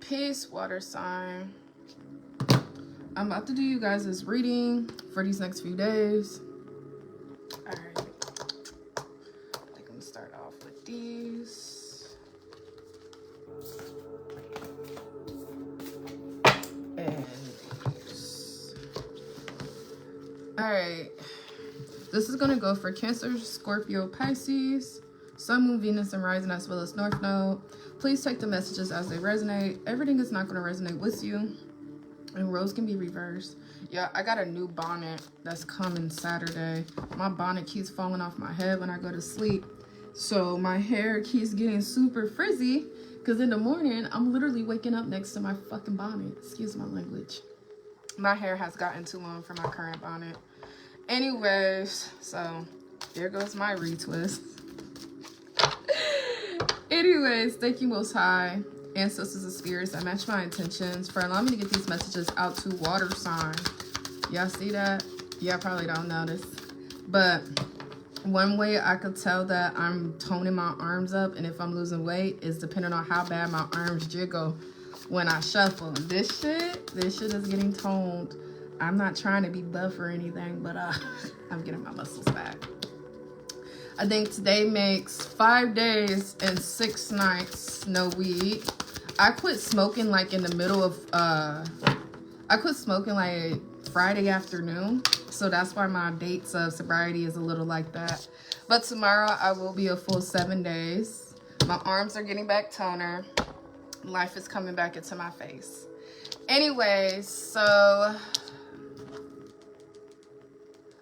Peace, water sign. I'm about to do you guys' reading for these next few days. Alright. I think I'm gonna start off with these. And these. Alright. This is gonna go for Cancer, Scorpio, Pisces, Sun, Moon, Venus, and Rising, as well as North Node. Please take the messages as they resonate. Everything is not gonna resonate with you. And roles can be reversed. Yeah, I got a new bonnet that's coming Saturday. My bonnet keeps falling off my head when I go to sleep. So my hair keeps getting super frizzy. Because in the morning, I'm literally waking up next to my fucking bonnet. Excuse my language. My hair has gotten too long for my current bonnet. Anyways, so there goes my retwist. Anyways, thank you, Most High, ancestors and spirits that match my intentions, for allowing me to get these messages out to water sign. Y'all see that? Y'all probably don't notice. But one way I could tell that I'm toning my arms up and if I'm losing weight is depending on how bad my arms jiggle when I shuffle. This shit is getting toned. I'm not trying to be buff or anything, but I'm getting my muscles back. I think today makes 5 days and 6 nights no weed. I quit smoking like in the middle of I quit smoking like Friday afternoon, so that's why my dates of sobriety is a little like that. But tomorrow I will be a full 7 days. My arms are getting back toner. Life is coming back into my face. Anyways, so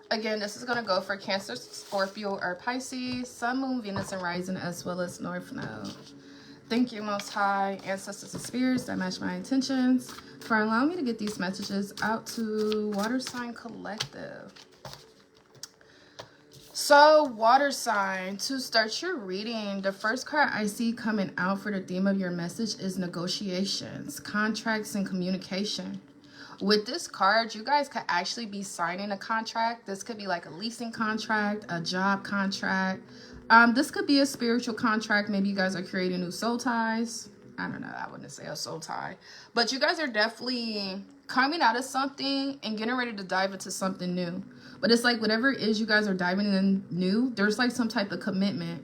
again, this is going to go for Cancer, Scorpio, or Pisces, Sun, Moon, Venus, and Rising, as well as North Node. Thank you, Most High, ancestors and spirits that match my intentions, for allowing me to get these messages out to Water Sign Collective. So, Water Sign, to start your reading, the first card I see coming out for the theme of your message is negotiations, contracts, and communication. With this card, you guys could actually be signing a contract. This could be like a leasing contract, a job contract. This could be a spiritual contract. Maybe you guys are creating new soul ties. I don't know. I wouldn't say a soul tie. But you guys are definitely coming out of something and getting ready to dive into something new. But it's like whatever it is you guys are diving in new, there's like some type of commitment.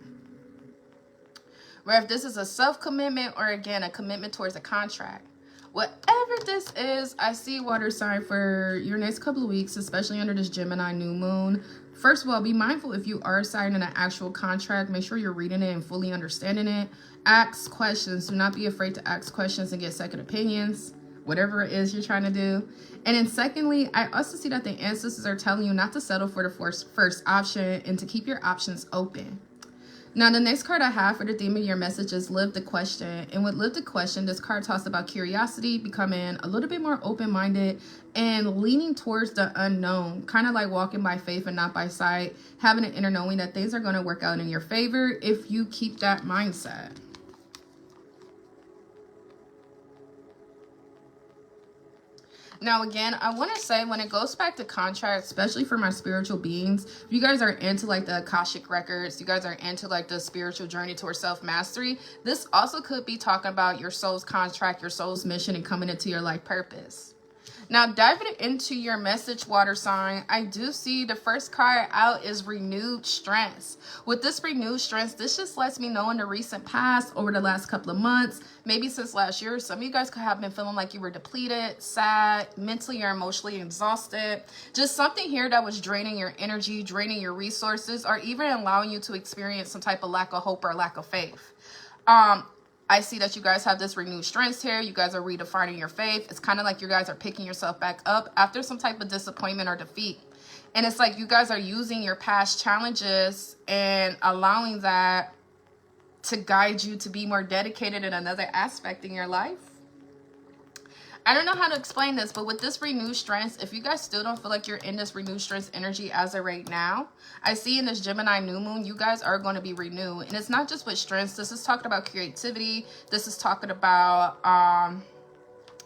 Where if this is a self-commitment or, again, a commitment towards a contract. Whatever this is, I see, water sign, for your next couple of weeks, especially under this Gemini new moon. First of all, be mindful if you are signing an actual contract. Make sure you're reading it and fully understanding it. Ask questions. Do not be afraid to ask questions and get second opinions, whatever it is you're trying to do. And then secondly, I also see that the ancestors are telling you not to settle for the first option and to keep your options open. Now, the next card I have for the theme of your message is Live the Question. And with Live the Question, this card talks about curiosity, becoming a little bit more open-minded, and leaning towards the unknown. Kind of like walking by faith and not by sight. Having an inner knowing that things are going to work out in your favor if you keep that mindset. Now, again, I want to say when it goes back to contracts, especially for my spiritual beings, if you guys are into like the Akashic records, you guys are into like the spiritual journey towards self-mastery, this also could be talking about your soul's contract, your soul's mission, and coming into your life purpose. Now, diving into your message, water sign, I do see the first card out is renewed strength. With this renewed strength, this just lets me know in the recent past, over the last couple of months, maybe since last year, some of you guys could have been feeling like you were depleted, sad, mentally or emotionally exhausted. Just something here that was draining your energy, draining your resources, or even allowing you to experience some type of lack of hope or lack of faith. I see that you guys have this renewed strength here. You guys are redefining your faith. It's kind of like you guys are picking yourself back up after some type of disappointment or defeat. And it's like you guys are using your past challenges and allowing that to guide you to be more dedicated in another aspect in your life. I don't know how to explain this, but with this renewed strength, if you guys still don't feel like you're in this renewed strength energy as of right now, I see in this Gemini new moon, you guys are going to be renewed. And it's not just with strengths. This is talking about creativity. This is talking about,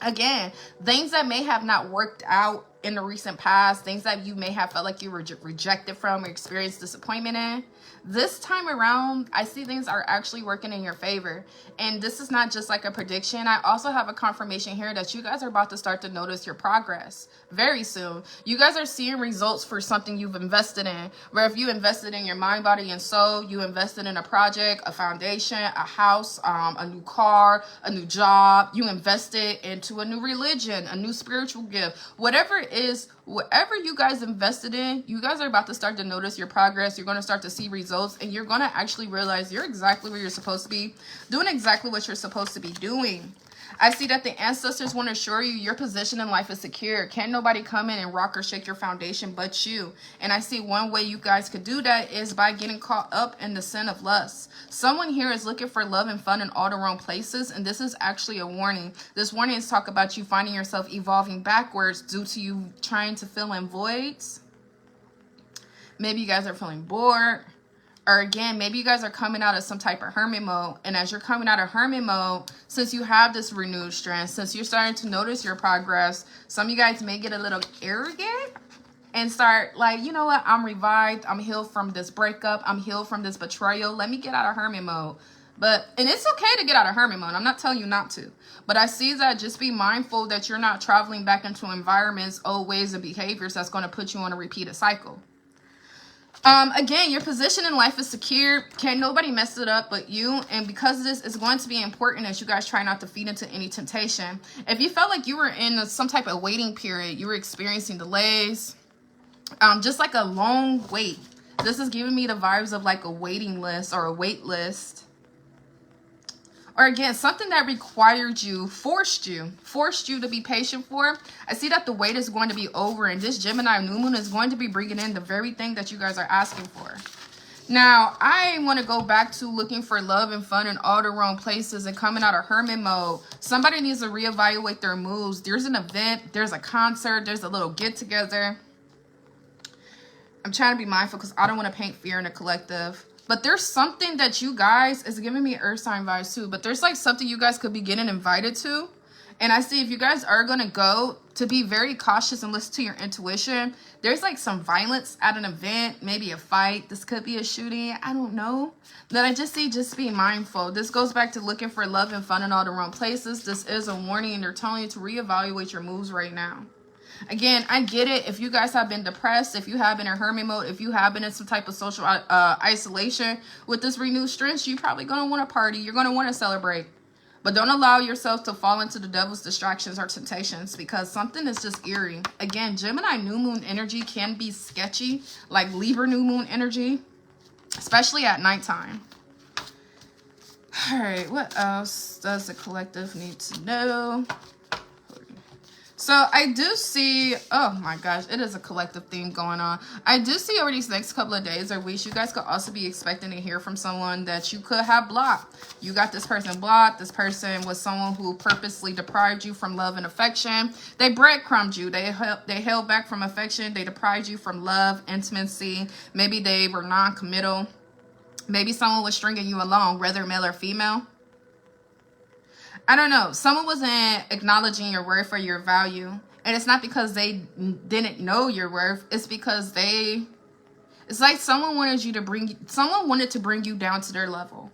again, things that may have not worked out in the recent past, things that you may have felt like you were rejected from or experienced disappointment in. This time around, I see things are actually working in your favor. And this is not just like a prediction. I also have a confirmation here that you guys are about to start to notice your progress very soon. You guys are seeing results for something you've invested in. Where if you invested in your mind, body, and soul, you invested in a project, a foundation, a house, a new car, a new job. You invested into a new religion, a new spiritual gift. Whatever it is, whatever you guys invested in, you guys are about to start to notice your progress. You're going to start to see results, and you're going to actually realize you're exactly where you're supposed to be, doing exactly what you're supposed to be doing. I see that the ancestors want to assure you your position in life is secure. Can't nobody come in and rock or shake your foundation but you. And I see one way you guys could do that is by getting caught up in the sin of lust. Someone here is looking for love and fun in all the wrong places, and this is actually a warning. This warning is talk about you finding yourself evolving backwards due to you trying to fill in voids. Maybe you guys are feeling bored. Or again, maybe you guys are coming out of some type of hermit mode. And as you're coming out of hermit mode, since you have this renewed strength, since you're starting to notice your progress, some of you guys may get a little arrogant and start like, you know what, I'm revived. I'm healed from this breakup. I'm healed from this betrayal. Let me get out of hermit mode. And it's okay to get out of hermit mode. I'm not telling you not to. But I see that just be mindful that you're not traveling back into environments, old ways and behaviors that's going to put you on a repeated cycle. Again, your position in life is secure. Can't nobody mess it up but you. And because of this, it's going to be important as you guys try not to feed into any temptation. If you felt like you were in some type of waiting period, you were experiencing delays, just like a long wait. This is giving me the vibes of like a waiting list or a wait list. Or again, something that required you, forced you to be patient for. I see that the wait is going to be over, and this Gemini new moon is going to be bringing in the very thing that you guys are asking for. Now, I want to go back to looking for love and fun in all the wrong places and coming out of hermit mode. Somebody needs to reevaluate their moves. There's an event, there's a concert, there's a little get together. I'm trying to be mindful because I don't want to paint fear in the collective. But there's something that you guys, is giving me earth sign vibes too, but there's like something you guys could be getting invited to. And I see if you guys are going to go, to be very cautious and listen to your intuition. There's like some violence at an event, maybe a fight. This could be a shooting. I don't know. That I just see, just be mindful. This goes back to looking for love and fun in all the wrong places. This is a warning, and they're telling you to reevaluate your moves right now. Again, I get it. If you guys have been depressed, if you have been in hermit mode, if you have been in some type of social isolation with this renewed strength, you're probably going to want to party. You're going to want to celebrate. But don't allow yourself to fall into the devil's distractions or temptations, because something is just eerie. Again, Gemini new moon energy can be sketchy, like Libra new moon energy, especially at nighttime. All right, what else does the collective need to know? So I do see, oh my gosh, it is a collective theme going on. I do see over these next couple of days or weeks, you guys could also be expecting to hear from someone that you could have blocked. You got this person blocked. This person was someone who purposely deprived you from love and affection. They breadcrumbed you. They held back from affection. They deprived you from love, intimacy. Maybe they were non-committal. Maybe someone was stringing you along, whether male or female. I don't know. Someone wasn't acknowledging your worth or your value. And it's not because they didn't know your worth. It's because it's like someone wanted to bring you down to their level.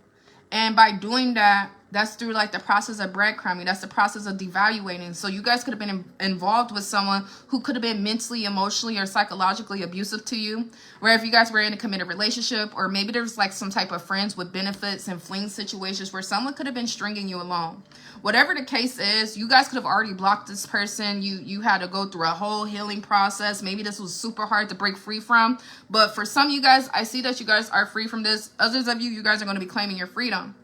And by doing that, that's through like the process of breadcrumbing. That's the process of devaluating. So you guys could have been involved with someone who could have been mentally, emotionally, or psychologically abusive to you. Where if you guys were in a committed relationship, or maybe there's like some type of friends with benefits and fling situations where someone could have been stringing you along. Whatever the case is, you guys could have already blocked this person. You had to go through a whole healing process. Maybe this was super hard to break free from. But for some of you guys, I see that you guys are free from this. Others of you, you guys are going to be claiming your freedom.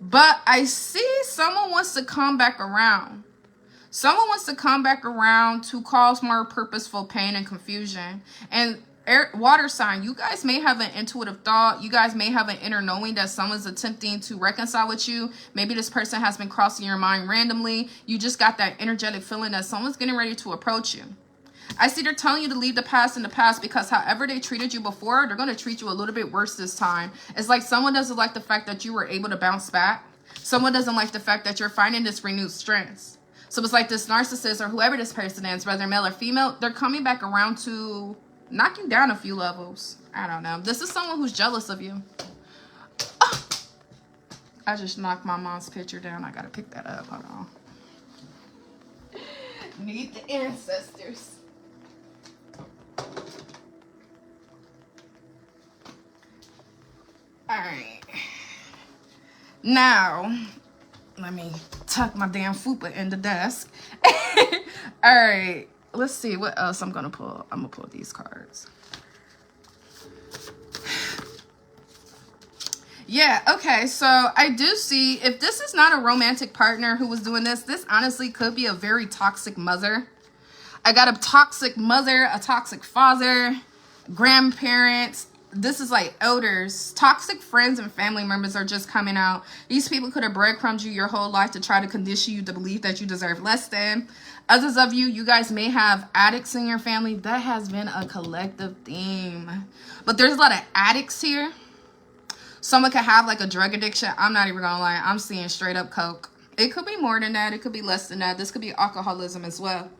But I see someone wants to come back around. Someone wants to come back around to cause more purposeful pain and confusion. And water sign, you guys may have an intuitive thought. You guys may have an inner knowing that someone's attempting to reconcile with you. Maybe this person has been crossing your mind randomly. You just got that energetic feeling that someone's getting ready to approach you. I see they're telling you to leave the past in the past, because however they treated you before, they're going to treat you a little bit worse this time. It's like someone doesn't like the fact that you were able to bounce back. Someone doesn't like the fact that you're finding this renewed strength. So it's like this narcissist or whoever this person is, whether male or female, they're coming back around to knock you down a few levels. I don't know. This is someone who's jealous of you. Oh, I just knocked my mom's picture down. I gotta pick that up. Hold on. Need the ancestors. Alright. Now, let me tuck my damn fupa in the desk. Alright. Let's see what else I'm gonna pull. I'm gonna pull these cards. Yeah, okay, so I do see, if this is not a romantic partner who was doing this, this honestly could be a very toxic mother. I got a toxic mother, a toxic father, grandparents. This is like elders. Toxic friends and family members are just coming out. These people could have breadcrumbed you your whole life to try to condition you to believe that you deserve less than. Others of you, you guys may have addicts in your family. That has been a collective theme. But there's a lot of addicts here. Someone could have like a drug addiction. I'm not even gonna lie. I'm seeing straight up coke. It could be more than that. It could be less than that. This could be alcoholism as well.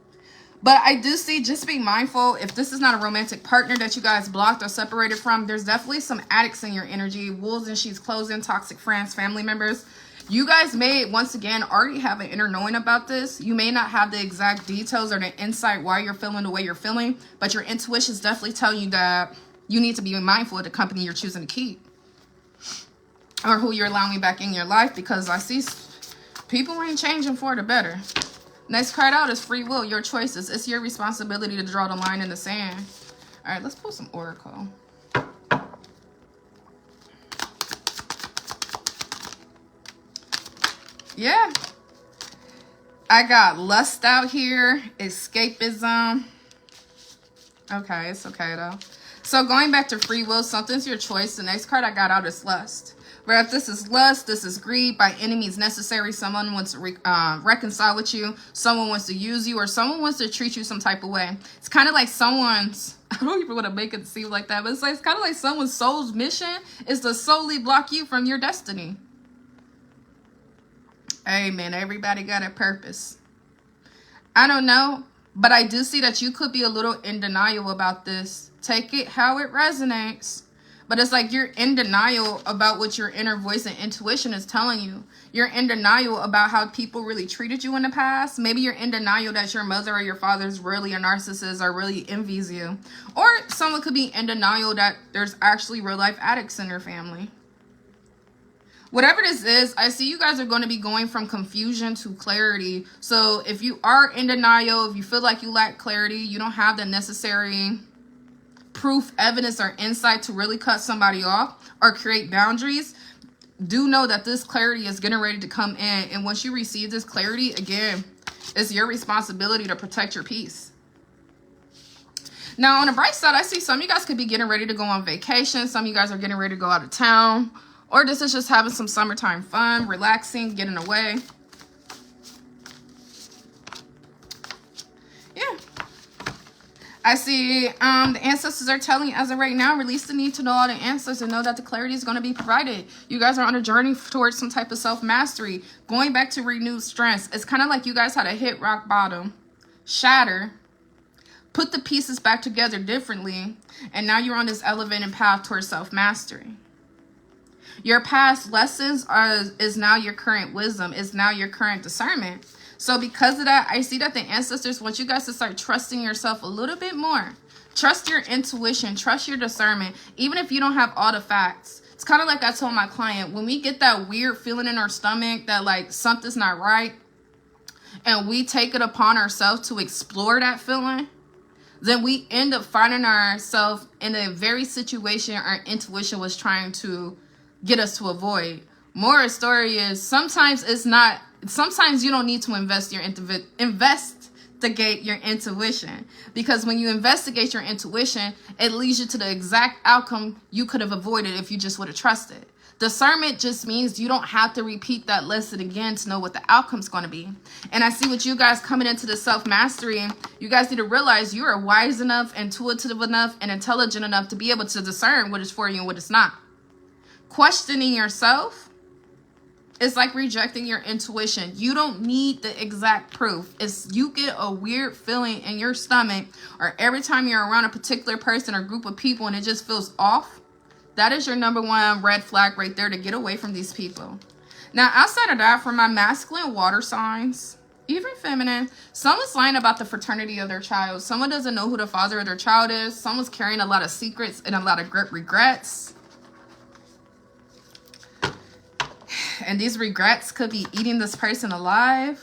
But I do see, just be mindful, if this is not a romantic partner that you guys blocked or separated from, there's definitely some addicts in your energy. Wolves in sheep's clothing, toxic friends, family members. You guys may, once again, already have an inner knowing about this. You may not have the exact details or the insight why you're feeling the way you're feeling, but your intuition is definitely telling you that you need to be mindful of the company you're choosing to keep. Or who you're allowing back in your life, because I see people ain't changing for the better. Next card out is free will, your choices. It's your responsibility to draw the line in the sand. All right, let's pull some oracle. Yeah. I got lust out here, escapism. Okay, it's okay though. So going back to free will, something's your choice. The next card I got out is lust. Where if this is lust, this is greed, by any means necessary, someone wants to reconcile with you, someone wants to use you, or someone wants to treat you some type of way. It's kind of like someone's, I don't even want to make it seem like that, but it's kind of like someone's soul's mission is to solely block you from your destiny. Amen. Everybody got a purpose. I don't know, but I do see that you could be a little in denial about this. Take it how it resonates. But it's like you're in denial about what your inner voice and intuition is telling you. You're in denial about how people really treated you in the past. Maybe you're in denial that your mother or your father's really a narcissist or really envies you. Or someone could be in denial that there's actually real life addicts in your family. Whatever this is, I see you guys are going to be going from confusion to clarity. So if you are in denial, if you feel like you lack clarity, you don't have the necessary proof, evidence, or insight to really cut somebody off or create boundaries, do know that this clarity is getting ready to come in. And once you receive this clarity, again, it's your responsibility to protect your peace. Now, on the bright side, I see some of you guys could be getting ready to go on vacation. Some of you guys are getting ready to go out of town. Or this is just having some summertime fun, relaxing, getting away. Yeah. I see the ancestors are telling you as of right now, release the need to know all the answers and know that the clarity is going to be provided. You guys are on a journey towards some type of self-mastery. Going back to renewed strength. It's kind of like you guys had to hit rock bottom, shatter, put the pieces back together differently, and now you're on this elevated path towards self-mastery. Your past lessons is now your current wisdom, is now your current discernment. So because of that, I see that the ancestors want you guys to start trusting yourself a little bit more. Trust your intuition, trust your discernment, even if you don't have all the facts. It's kind of like I told my client, when we get that weird feeling in our stomach that like something's not right, and we take it upon ourselves to explore that feeling, then we end up finding ourselves in a very situation our intuition was trying to get us to avoid. Moral story is sometimes you don't need to investigate your intuition, because when you investigate your intuition, it leads you to the exact outcome you could have avoided if you just would have trusted. Discernment just means you don't have to repeat that lesson again to know what the outcome's going to be. And I see with you guys coming into the self-mastery, you guys need to realize you are wise enough, intuitive enough, and intelligent enough to be able to discern what is for you and what is not. Questioning yourself It's like rejecting your intuition. You don't need the exact proof. It's you get a weird feeling in your stomach, or every time you're around a particular person or group of people and it just feels off. That is your number one red flag right there to get away from these people. Now, outside of that, for my masculine water signs, even feminine, someone's lying about the fraternity of their child. Someone doesn't know who the father of their child is. Someone's carrying a lot of secrets and a lot of regrets. And these regrets could be eating this person alive.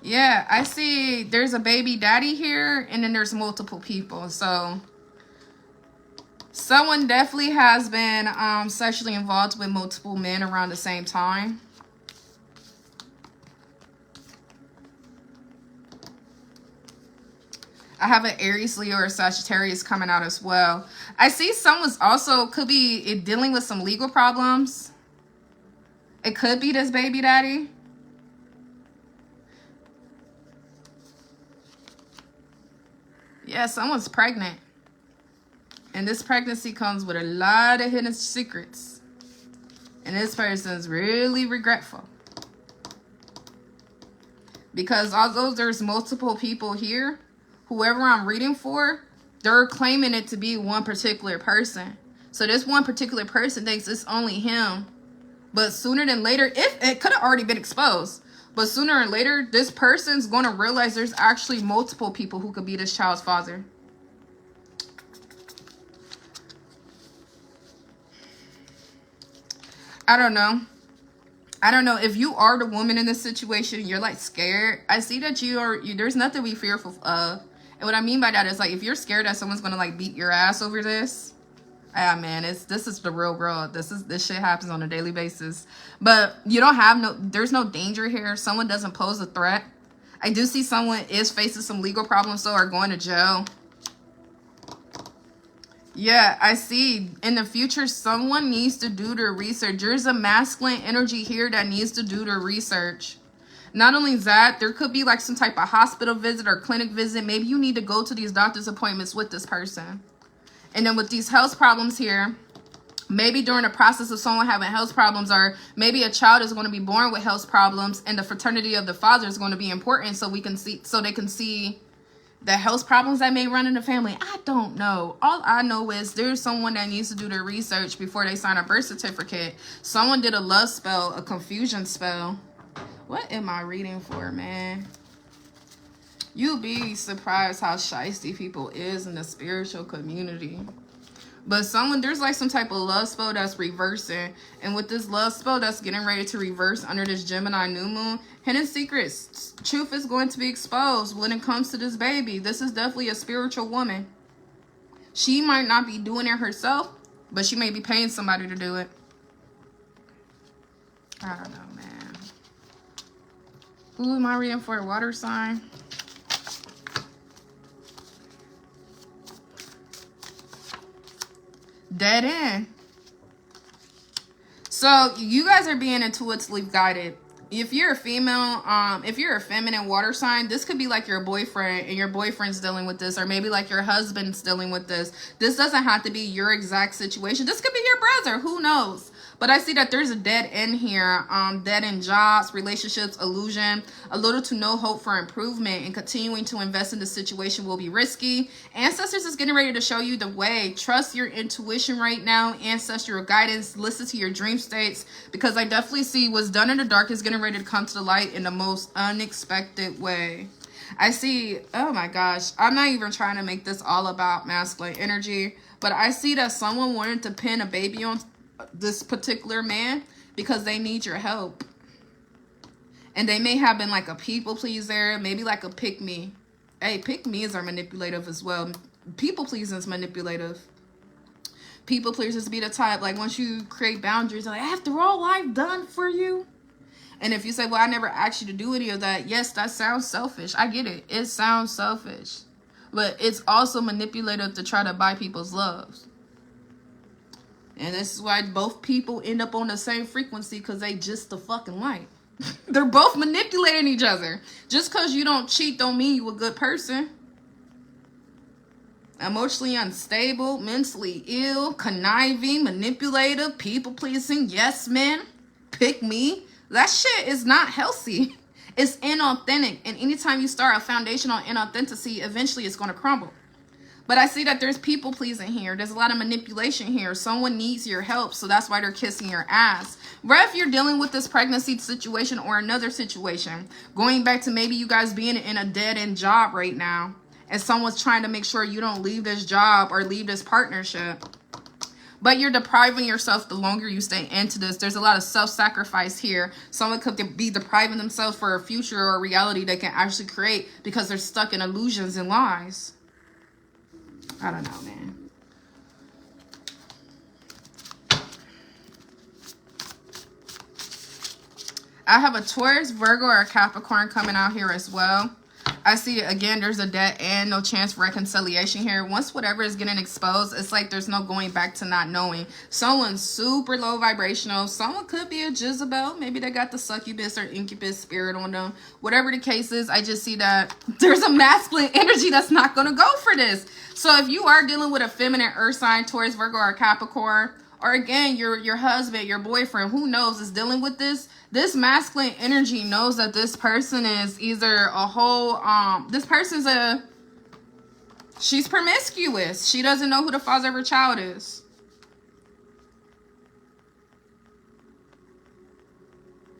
Yeah, I see there's a baby daddy here, and then there's multiple people. So someone definitely has been sexually involved with multiple men around the same time. I have an Aries, Leo, or Sagittarius coming out as well. I see someone's also could be dealing with some legal problems. It could be this baby daddy. Yeah, someone's pregnant. And this pregnancy comes with a lot of hidden secrets. And this person's really regretful. Because although there's multiple people here, whoever I'm reading for, they're claiming it to be one particular person. So this one particular person thinks it's only him. But sooner than later, if it could have already been exposed, but sooner or later, this person's going to realize there's actually multiple people who could be this child's father. I don't know. I don't know if you are the woman in this situation, you're like scared. I see that there's nothing to be fearful of. And what I mean by that is, like, if you're scared that someone's gonna like beat your ass over this, man, this is the real world. This shit happens on a daily basis. But you don't have there's no danger here. Someone doesn't pose a threat. I do see someone is facing some legal problems though, or going to jail. Yeah, I see in the future someone needs to do their research. There's a masculine energy here that needs to do their research. Not only that, there could be like some type of hospital visit or clinic visit. Maybe you need to go to these doctor's appointments with this person. And then with these health problems here, maybe during the process of someone having health problems, or maybe a child is going to be born with health problems, and the fraternity of the father is going to be important so they can see the health problems that may run in the family. I don't know. All I know is there's someone that needs to do their research before they sign a birth certificate. Someone did a love spell, a confusion spell. What am I reading for, man? You'll be surprised how shiesty people is in the spiritual community. But there's like some type of love spell that's reversing. And with this love spell that's getting ready to reverse under this Gemini new moon, hidden secrets, truth is going to be exposed when it comes to this baby. This is definitely a spiritual woman. She might not be doing it herself, but she may be paying somebody to do it. I don't know, man. Who am I reading for? A water sign? Dead end. So you guys are being intuitively guided. If you're a female, if you're a feminine water sign, this could be like your boyfriend, and your boyfriend's dealing with this, or maybe like your husband's dealing with this. This doesn't have to be your exact situation. This could be your brother. Who knows? But I see that there's a dead end here. Dead end jobs, relationships, illusion, a little to no hope for improvement, and continuing to invest in the situation will be risky. Ancestors is getting ready to show you the way. Trust your intuition right now. Ancestral guidance. Listen to your dream states, because I definitely see what's done in the dark is getting ready to come to the light in the most unexpected way. I see, oh my gosh, I'm not even trying to make this all about masculine energy, but I see that someone wanted to pin a baby on this particular man because they need your help. And they may have been like a people pleaser, maybe like a pick me. Hey, pick me's are manipulative as well. People pleasing is manipulative. People pleasers be the type, like, once you create boundaries, like, after all I've done for you. And if you say, well, I never asked you to do any of that, yes, that sounds selfish. I get it. It sounds selfish. But it's also manipulative to try to buy people's loves. And this is why both people end up on the same frequency, because they just the fucking like. They're both manipulating each other. Just because you don't cheat don't mean you a good person. Emotionally unstable, mentally ill, conniving, manipulative, people-pleasing, yes men, pick me. That shit is not healthy. It's inauthentic. And anytime you start a foundation on inauthenticity, eventually it's going to crumble. But I see that there's people-pleasing here. There's a lot of manipulation here. Someone needs your help, so that's why they're kissing your ass. Right, if you're dealing with this pregnancy situation or another situation, going back to maybe you guys being in a dead-end job right now, and someone's trying to make sure you don't leave this job or leave this partnership, but you're depriving yourself the longer you stay into this. There's a lot of self-sacrifice here. Someone could be depriving themselves for a future or a reality they can actually create because they're stuck in illusions and lies. I don't know, man. I have a Taurus, Virgo, or a Capricorn coming out here as well. I see, again, there's a dead end, no chance for reconciliation here. Once whatever is getting exposed, it's like there's no going back to not knowing. Someone's super low vibrational. Someone could be a Jezebel. Maybe they got the succubus or incubus spirit on them. Whatever the case is, I just see that there's a masculine energy that's not going to go for this. So if you are dealing with a feminine earth sign, Taurus, Virgo, or Capricorn, or again, your husband, your boyfriend, who knows, is dealing with this, this masculine energy knows that this person is either a whole, this person's she's promiscuous. She doesn't know who the father of her child is.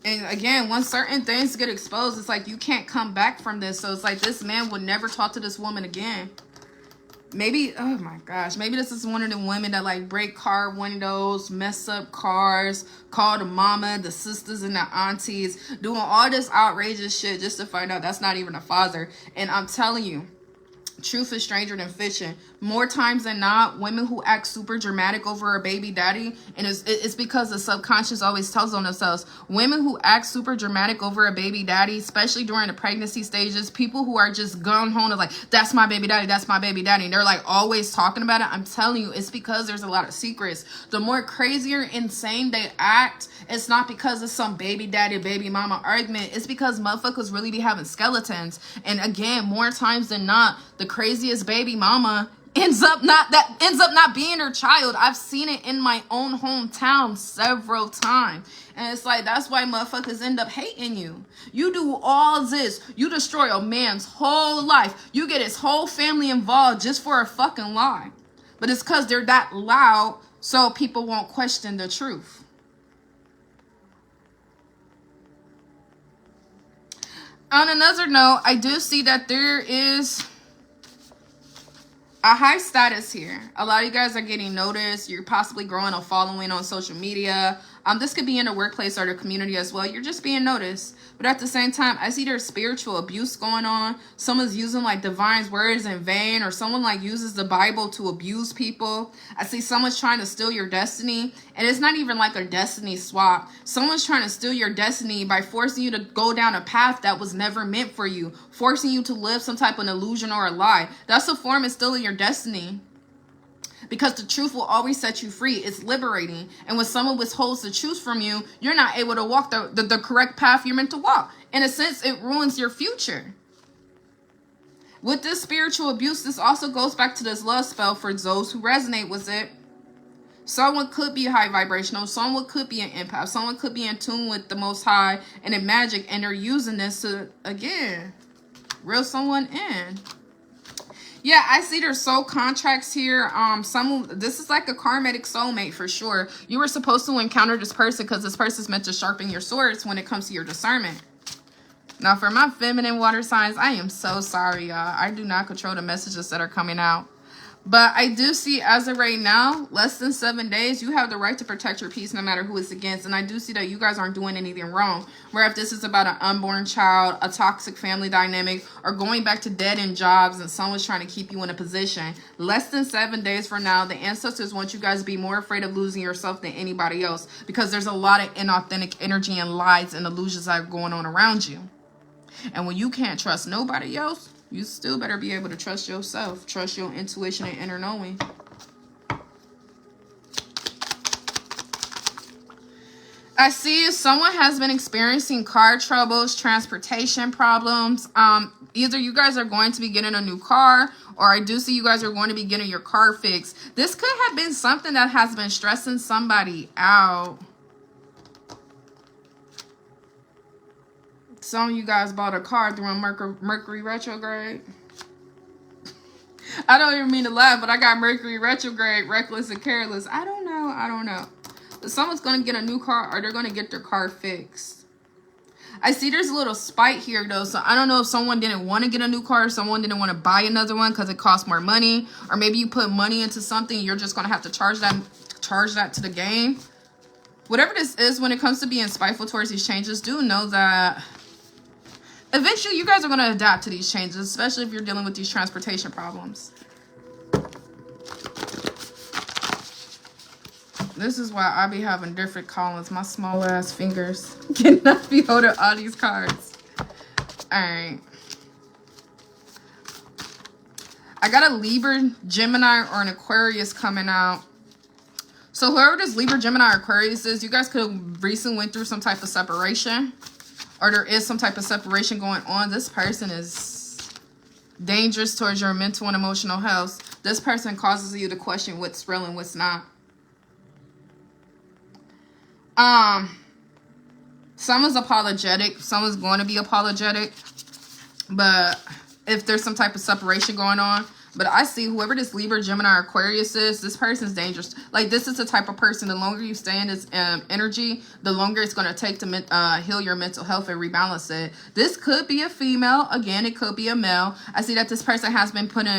And again, once certain things get exposed, it's like you can't come back from this. So it's like this man would never talk to this woman again. Maybe, oh my gosh, maybe this is one of the women that like break car windows, mess up cars, call the mama, the sisters, and the aunties, doing all this outrageous shit just to find out that's not even a father. And I'm telling you, truth is stranger than fiction. More times than not, women who act super dramatic over a baby daddy, and it's because the subconscious always tells on themselves. Women who act super dramatic over a baby daddy, especially during the pregnancy stages, people who are just gung ho like, that's my baby daddy, that's my baby daddy, and they're like always talking about it. I'm telling you, it's because there's a lot of secrets. The more crazier, insane they act, it's not because of some baby daddy, baby mama argument. It's because motherfuckers really be having skeletons. And again, more times than not, the craziest baby mama ends up not being her child. I've seen it in my own hometown several times. And it's like, that's why motherfuckers end up hating you. You do all this. You destroy a man's whole life. You get his whole family involved just for a fucking lie. But it's because they're that loud so people won't question the truth. On another note, I do see that there is a high status here. A lot of you guys are getting noticed. You're possibly growing a following on social media. This could be in the workplace or the community as well. You're just being noticed. But at the same time, I see there's spiritual abuse going on. Someone's using like divine words in vain, or someone like uses the Bible to abuse people. I see someone's trying to steal your destiny. And it's not even like a destiny swap. Someone's trying to steal your destiny by forcing you to go down a path that was never meant for you. Forcing you to live some type of an illusion or a lie. That's a form of stealing your destiny. Because the truth will always set you free. It's liberating. And when someone withholds the truth from you, you're not able to walk the correct path you're meant to walk. In a sense, it ruins your future. With this spiritual abuse, this also goes back to this love spell for those who resonate with it. Someone could be high vibrational. Someone could be an empath. Someone could be in tune with the Most High and in magic. And they're using this to, again, reel someone in. Yeah, I see there's soul contracts here. This is like a karmic soulmate for sure. You were supposed to encounter this person because this person's meant to sharpen your swords when it comes to your discernment. Now, for my feminine water signs, I am so sorry, y'all. I do not control the messages that are coming out. But I do see, as of right now, less than 7 days, you have the right to protect your peace no matter who it's against. And I do see that you guys aren't doing anything wrong. Where if this is about an unborn child, a toxic family dynamic, or going back to dead-end jobs and someone's trying to keep you in a position, less than 7 days from now, the ancestors want you guys to be more afraid of losing yourself than anybody else. Because there's a lot of inauthentic energy and lies and illusions that are going on around you. And when you can't trust nobody else, you still better be able to trust yourself. Trust your intuition and inner knowing. I see someone has been experiencing car troubles, transportation problems. Either you guys are going to be getting a new car, or I do see you guys are going to be getting your car fixed. This could have been something that has been stressing somebody out. Some of you guys bought a car through a Mercury retrograde. I don't even mean to laugh, but I got Mercury retrograde, reckless and careless. I don't know. But someone's going to get a new car, or they're going to get their car fixed. I see there's a little spite here, though. So I don't know if someone didn't want to get a new car, or someone didn't want to buy another one because it costs more money. Or maybe you put money into something, you're just going to have to charge that to the game. Whatever this is, when it comes to being spiteful towards these changes, do know that eventually you guys are going to adapt to these changes, especially if you're dealing with these transportation problems. This is why I be having different columns. My small ass fingers cannot be holding all these cards. Alright. I got a Libra, Gemini, or an Aquarius coming out. So whoever this Libra, Gemini, or Aquarius is, you guys could have recently went through some type of separation. Or there is some type of separation going on. This person is dangerous towards your mental and emotional health. This person causes you to question what's real and what's not. Someone's apologetic. Someone's going to be apologetic. But if there's some type of separation going on. But I see whoever this Libra, Gemini, or Aquarius is, this person's dangerous. Like, this is the type of person, the longer you stay in this energy, the longer it's going to take to heal your mental health and rebalance it. This could be a female. Again, it could be a male. I see that this person has been putting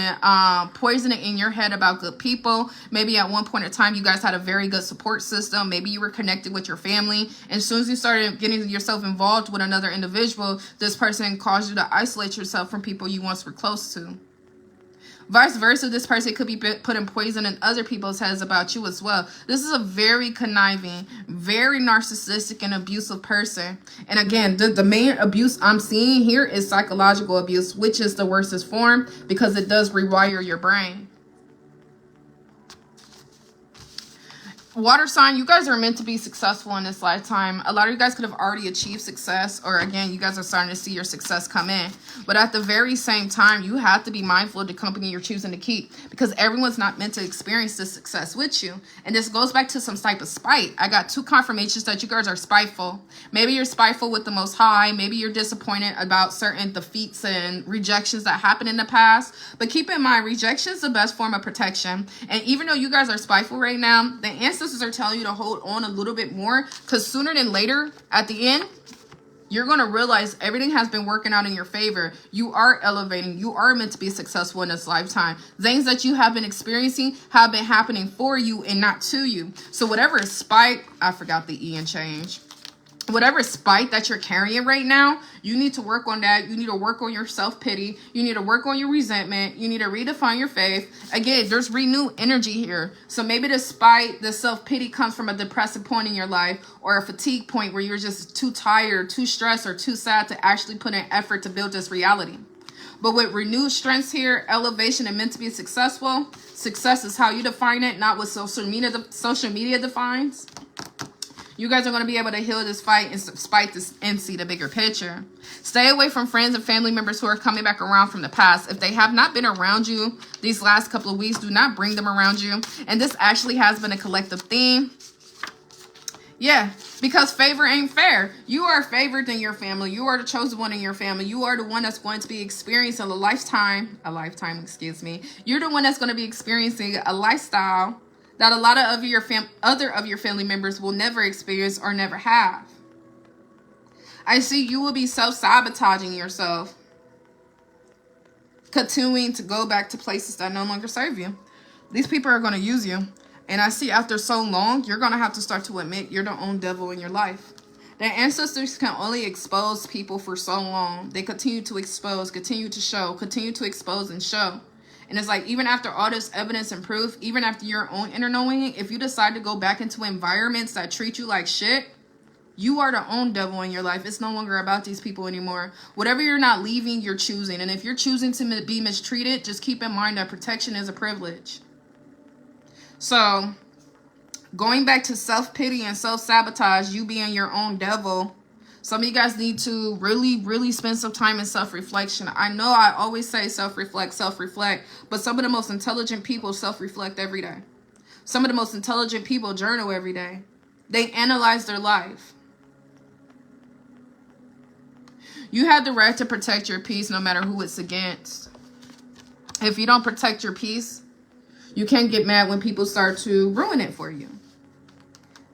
poison in your head about good people. Maybe at one point in time, you guys had a very good support system. Maybe you were connected with your family. And as soon as you started getting yourself involved with another individual, this person caused you to isolate yourself from people you once were close to. Vice versa, this person could be putting poison in other people's heads about you as well. This is a very conniving, very narcissistic and abusive person. And again, the main abuse I'm seeing here is psychological abuse, which is the worstest form because it does rewire your brain. Water sign, you guys are meant to be successful in this lifetime. A lot of you guys could have already achieved success, or again, you guys are starting to see your success come in. But at the very same time, you have to be mindful of the company you're choosing to keep, because everyone's not meant to experience this success with you. And this goes back to some type of spite. I got two confirmations that you guys are spiteful. Maybe you're spiteful with the Most High. Maybe you're disappointed about certain defeats and rejections that happened in the past. But keep in mind, rejection is the best form of protection. And even though you guys are spiteful right now, the ancestors are telling you to hold on a little bit more, because sooner than later, at the end, you're going to realize everything has been working out in your favor. You are elevating. You are meant to be successful in this lifetime. Things that you have been experiencing have been happening for you and not to you. So whatever is spite, I forgot the E and change. Whatever spite that you're carrying right now, you need to work on that. You need to work on your self-pity. You need to work on your resentment. You need to redefine your faith. Again, there's renewed energy here. So maybe the spite, the self-pity comes from a depressive point in your life, or a fatigue point where you're just too tired, too stressed, or too sad to actually put in effort to build this reality. But with renewed strengths here, elevation, and meant to be successful, success is how you define it, not what social media defines. You guys are going to be able to heal this fight and spite this and see the bigger picture. Stay away from friends and family members who are coming back around from the past. If they have not been around you these last couple of weeks, do not bring them around you. And this actually has been a collective theme. Yeah, because favor ain't fair. You are favored in your family. You are the chosen one in your family. You are the one that's going to be experiencing a lifetime, excuse me. You're the one that's going to be experiencing a lifestyle that a lot of your other of your family members will never experience or never have. I see you will be self-sabotaging yourself, continuing to go back to places that no longer serve you. These people are going to use you. And I see after so long, you're going to have to start to admit you're the own devil in your life. The ancestors can only expose people for so long. They continue to expose, continue to show, continue to expose and show. And it's like, even after all this evidence and proof, even after your own inner knowing, if you decide to go back into environments that treat you like shit, you are the own devil in your life. It's no longer about these people anymore. Whatever you're not leaving, you're choosing. And if you're choosing to be mistreated, just keep in mind that protection is a privilege. So Going back to self-pity and self-sabotage, you being your own devil. Some of you guys need to really spend some time in self-reflection. I know I always say self-reflect, but some of the most intelligent people self-reflect every day. Some of the most intelligent people journal every day. They analyze their life. You have the right to protect your peace no matter who it's against. If you don't protect your peace, you can't get mad when people start to ruin it for you.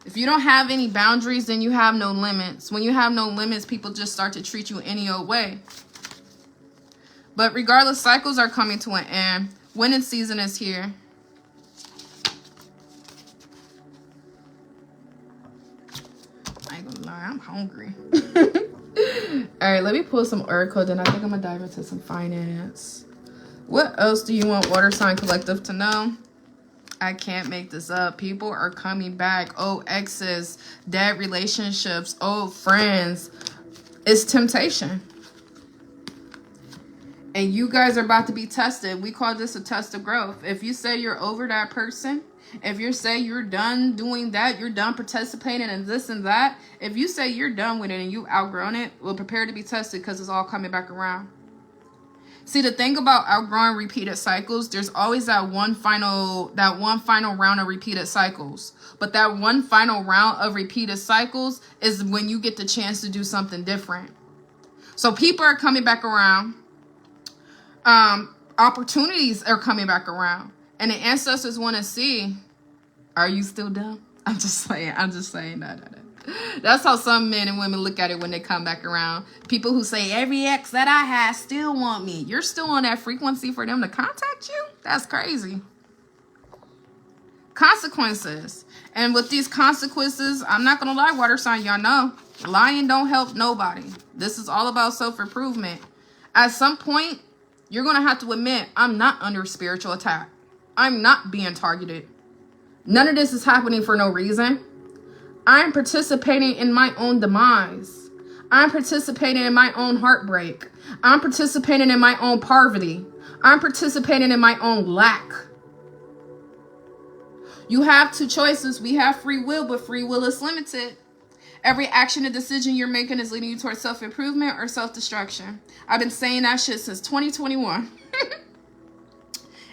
If you don't have any boundaries, then you have no limits. When you have no limits, people just start to treat you any old way. But regardless, cycles are coming to an end. Winning season is here. I ain't gonna lie, I'm hungry. All right, let me pull some oracle, then I think I'm gonna dive into some finance. What else do you want Water Sign Collective to know? I can't make this up. People are coming back. Old exes, dead relationships, old friends. It's temptation. And you guys are about to be tested. We call this a test of growth. If you say you're over that person, if you say you're done doing that, you're done participating in this and that, if you say you're done with it and you've outgrown it, well, prepare to be tested because it's all coming back around. See, the thing about outgrowing repeated cycles, there's always that one final round of repeated cycles. But that one final round of repeated cycles is when you get the chance to do something different. So people are coming back around. Opportunities are coming back around. And the ancestors want to see, are you still dumb? I'm just saying. No. That's how some men and women look at it when they come back around. People who say, every ex that I had still want me. You're still on that frequency for them to contact you? That's crazy. Consequences. And with these consequences, I'm not going to lie, water sign, y'all know. Lying don't help nobody. This is all about self-improvement. At some point, you're going to have to admit, I'm not under spiritual attack. I'm not being targeted. None of this is happening for no reason. I'm participating in my own demise. I'm participating in my own heartbreak. I'm participating in my own poverty. I'm participating in my own lack. You have two choices. We have free will, but free will is limited. Every action and decision you're making is leading you towards self-improvement or self-destruction. I've been saying that shit since 2021.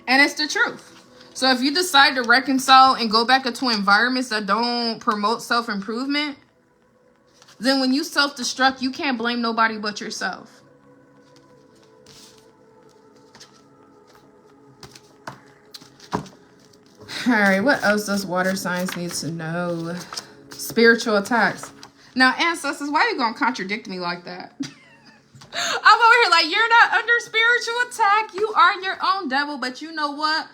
And it's the truth. So if you decide to reconcile and go back into environments that don't promote self-improvement, then when you self-destruct, you can't blame nobody but yourself. All right, what else does water signs need to know? Spiritual attacks. Now, ancestors, why are you going to contradict me like that? I'm over here like, you're not under spiritual attack. You are your own devil. But you know what?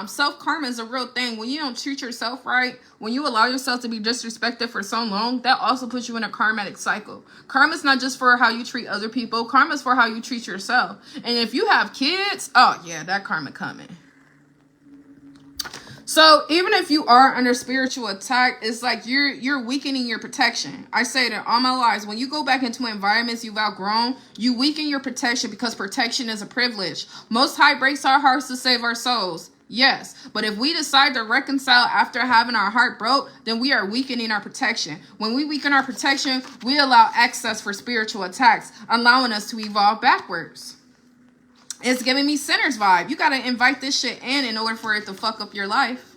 Self-karma is a real thing. When you don't treat yourself right, when you allow yourself to be disrespected for so long, that also puts you in a karmatic cycle. Karma is not just for how you treat other people. Karma is for how you treat yourself. And if you have kids, oh yeah, that karma coming. So even if you are under spiritual attack, it's like you're weakening your protection. I say that all my lives, when you go back into environments you've outgrown, you weaken your protection because protection is a privilege. Most High breaks our hearts to save our souls. Yes, but if we decide to reconcile after having our heart broke, then we are weakening our protection. When we weaken our protection, we allow access for spiritual attacks, allowing us to evolve backwards. It's giving me Sinner's vibe. You got to invite this shit in order for it to fuck up your life.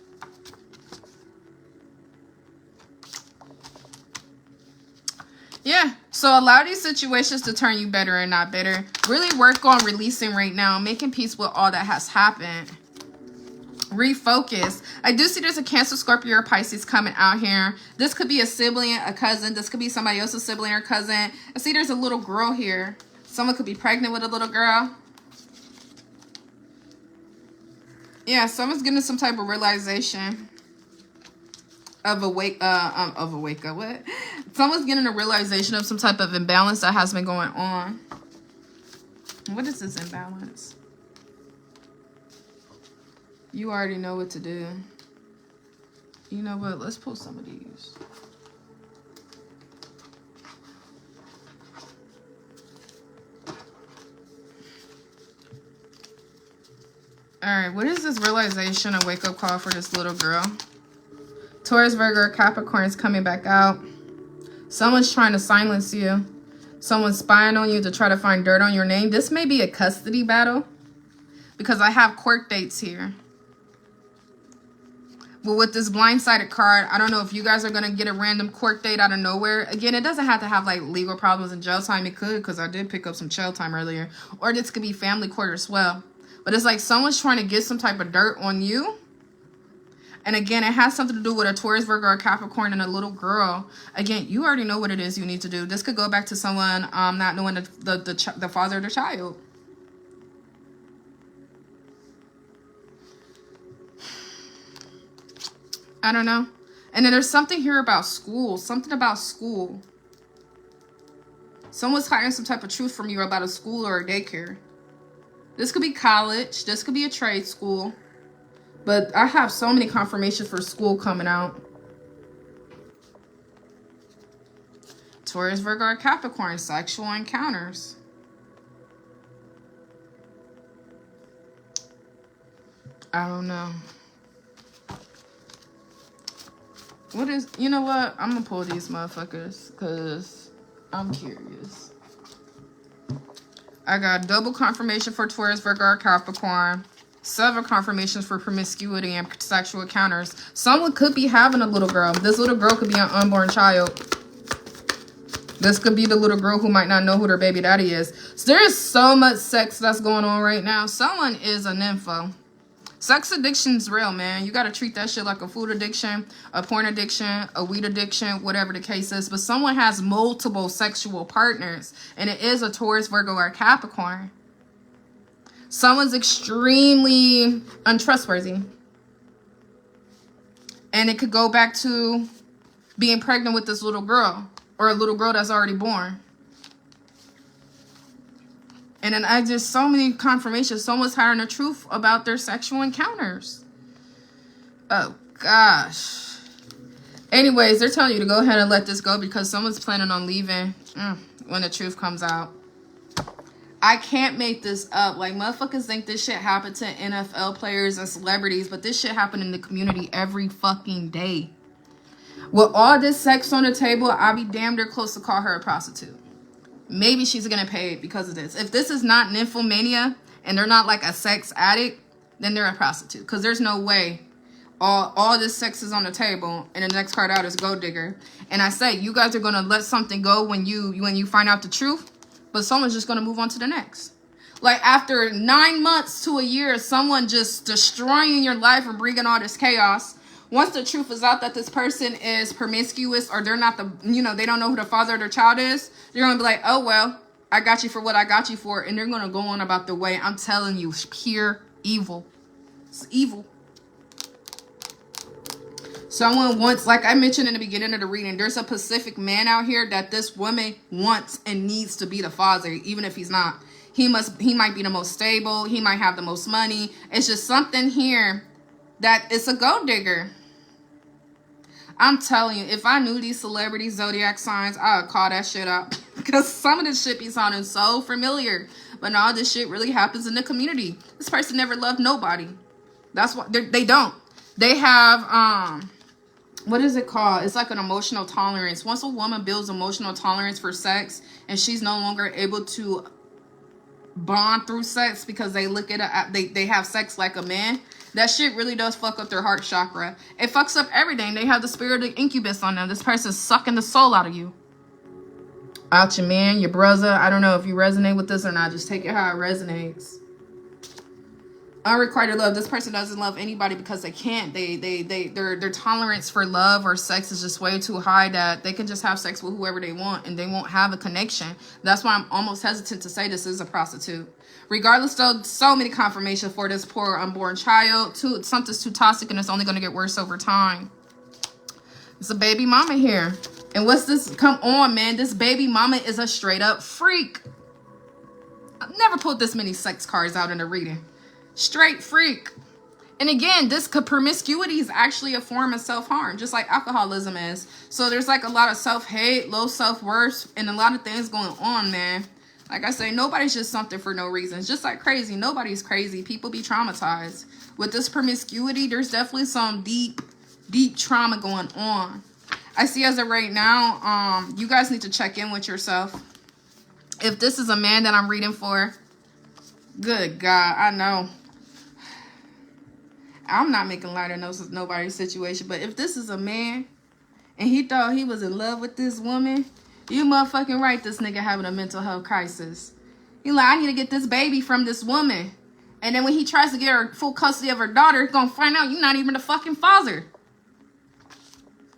Yeah, so allow these situations to turn you better and not bitter. Really work on releasing right now, making peace with all that has happened. Refocus. I do see there's a Cancer, Scorpio, or Pisces coming out here. This could be a sibling, a cousin. This could be somebody else's sibling or cousin. I see there's a little girl here. Someone could be pregnant with a little girl. Yeah, someone's getting some type of realization of a wake up. What? Someone's getting a realization of some type of imbalance that has been going on. What is this imbalance? You already know what to do. You know what? Let's pull some of these. All right, what is this realization, a wake-up call for this little girl? Taurus, Virgo, or Capricorn is coming back out. Someone's trying to silence you. Someone's spying on you to try to find dirt on your name. This may be a custody battle because I have court dates here. But with this blindsided card, I don't know if you guys are going to get a random court date out of nowhere. Again, it doesn't have to have like legal problems and jail time. It could, because I did pick up some jail time earlier. Or this could be family court as well. But it's like someone's trying to get some type of dirt on you. And again, it has something to do with a Taurus, Virgo, or Capricorn and a little girl. Again, you already know what it is you need to do. This could go back to someone not knowing the father of the child. I don't know. And then there's something here about school. Something about school. Someone's hiding some type of truth from you about a school or a daycare. This could be college. This could be a trade school. But I have so many confirmations for school coming out. Taurus, Virgo, or Capricorn. Sexual encounters. I don't know. What is, you know what? I'm gonna pull these motherfuckers because I'm curious. I got double confirmation for Taurus, Virgo, or Capricorn. Several confirmations for promiscuity and sexual encounters. Someone could be having a little girl. This little girl could be an unborn child. This could be the little girl who might not know who their baby daddy is. So there is so much sex that's going on right now. Someone is a nympho. Sex addiction's real, man. You got to treat that shit like a food addiction, a porn addiction, a weed addiction, whatever the case is. But someone has multiple sexual partners, and it is a Taurus, Virgo, or Capricorn. Someone's extremely untrustworthy. And it could go back to being pregnant with this little girl, or a little girl that's already born. And then I just, so many confirmations. Someone's hiding the truth about their sexual encounters. Oh, gosh. Anyways, they're telling you to go ahead and let this go because someone's planning on leaving when the truth comes out. I can't make this up. Like, motherfuckers think this shit happened to NFL players and celebrities, but this shit happened in the community every fucking day. With all this sex on the table, I'll be damn near close to call her a prostitute. Maybe she's gonna pay it because of this. If this is not nymphomania and they're not like a sex addict, then they're a prostitute. Because there's no way all this sex is on the table and the next card out is gold digger. And I say, you guys are gonna let something go when you find out the truth, but someone's just gonna move on to the next. Like after 9 months to a year, someone just destroying your life and bringing all this chaos. Once the truth is out that this person is promiscuous or they're not the, they don't know who the father of their child is, they're going to be like, oh, well, I got you for what I got you for. And they're going to go on about their way. I'm telling you, it's pure evil. It's evil. Someone wants, like I mentioned in the beginning of the reading, there's a Pacific man out here that this woman wants and needs to be the father, even if he's not. He might be the most stable. He might have the most money. It's just something here that it's a gold digger. I'm telling you, if I knew these celebrity zodiac signs, I would call that shit up. Because some of this shit be sounding so familiar. But no, this shit really happens in the community. This person never loved nobody. That's what they don't. They have, what is it called? It's like an emotional tolerance. Once a woman builds emotional tolerance for sex and she's no longer able to bond through sex because they look at it, they have sex like a man, that shit really does fuck up their heart chakra. It fucks up everything. They have the spirit of incubus on them. This person's sucking the soul out of you. Out your man, your brother. I don't know if you resonate with this or not. Just take it how it resonates. Unrequited love. This person doesn't love anybody because they can't. Their tolerance for love or sex is just way too high that they can just have sex with whoever they want and they won't have a connection. That's why I'm almost hesitant to say this is a prostitute. Regardless, though, so many confirmations for this poor unborn child. Something's too toxic and it's only going to get worse over time. It's a baby mama here. And what's this? Come on, man. This baby mama is a straight up freak. I've never pulled this many sex cards out in a reading. Straight freak. And again, this promiscuity is actually a form of self-harm, just like alcoholism is. So there's like a lot of self-hate, low self-worth, and a lot of things going on, man. Like I say, nobody's just something for no reason. It's just like crazy. Nobody's crazy. People be traumatized. With this promiscuity, there's definitely some deep deep trauma going on. I see as of right now, you guys need to check in with yourself. If this is a man that I'm reading for, good God, I know. I'm not making light of nobody's situation, but if this is a man and he thought he was in love with this woman, you motherfucking right, this nigga having a mental health crisis. He like, I need to get this baby from this woman. And then when he tries to get her full custody of her daughter, he's gonna find out you're not even the fucking father.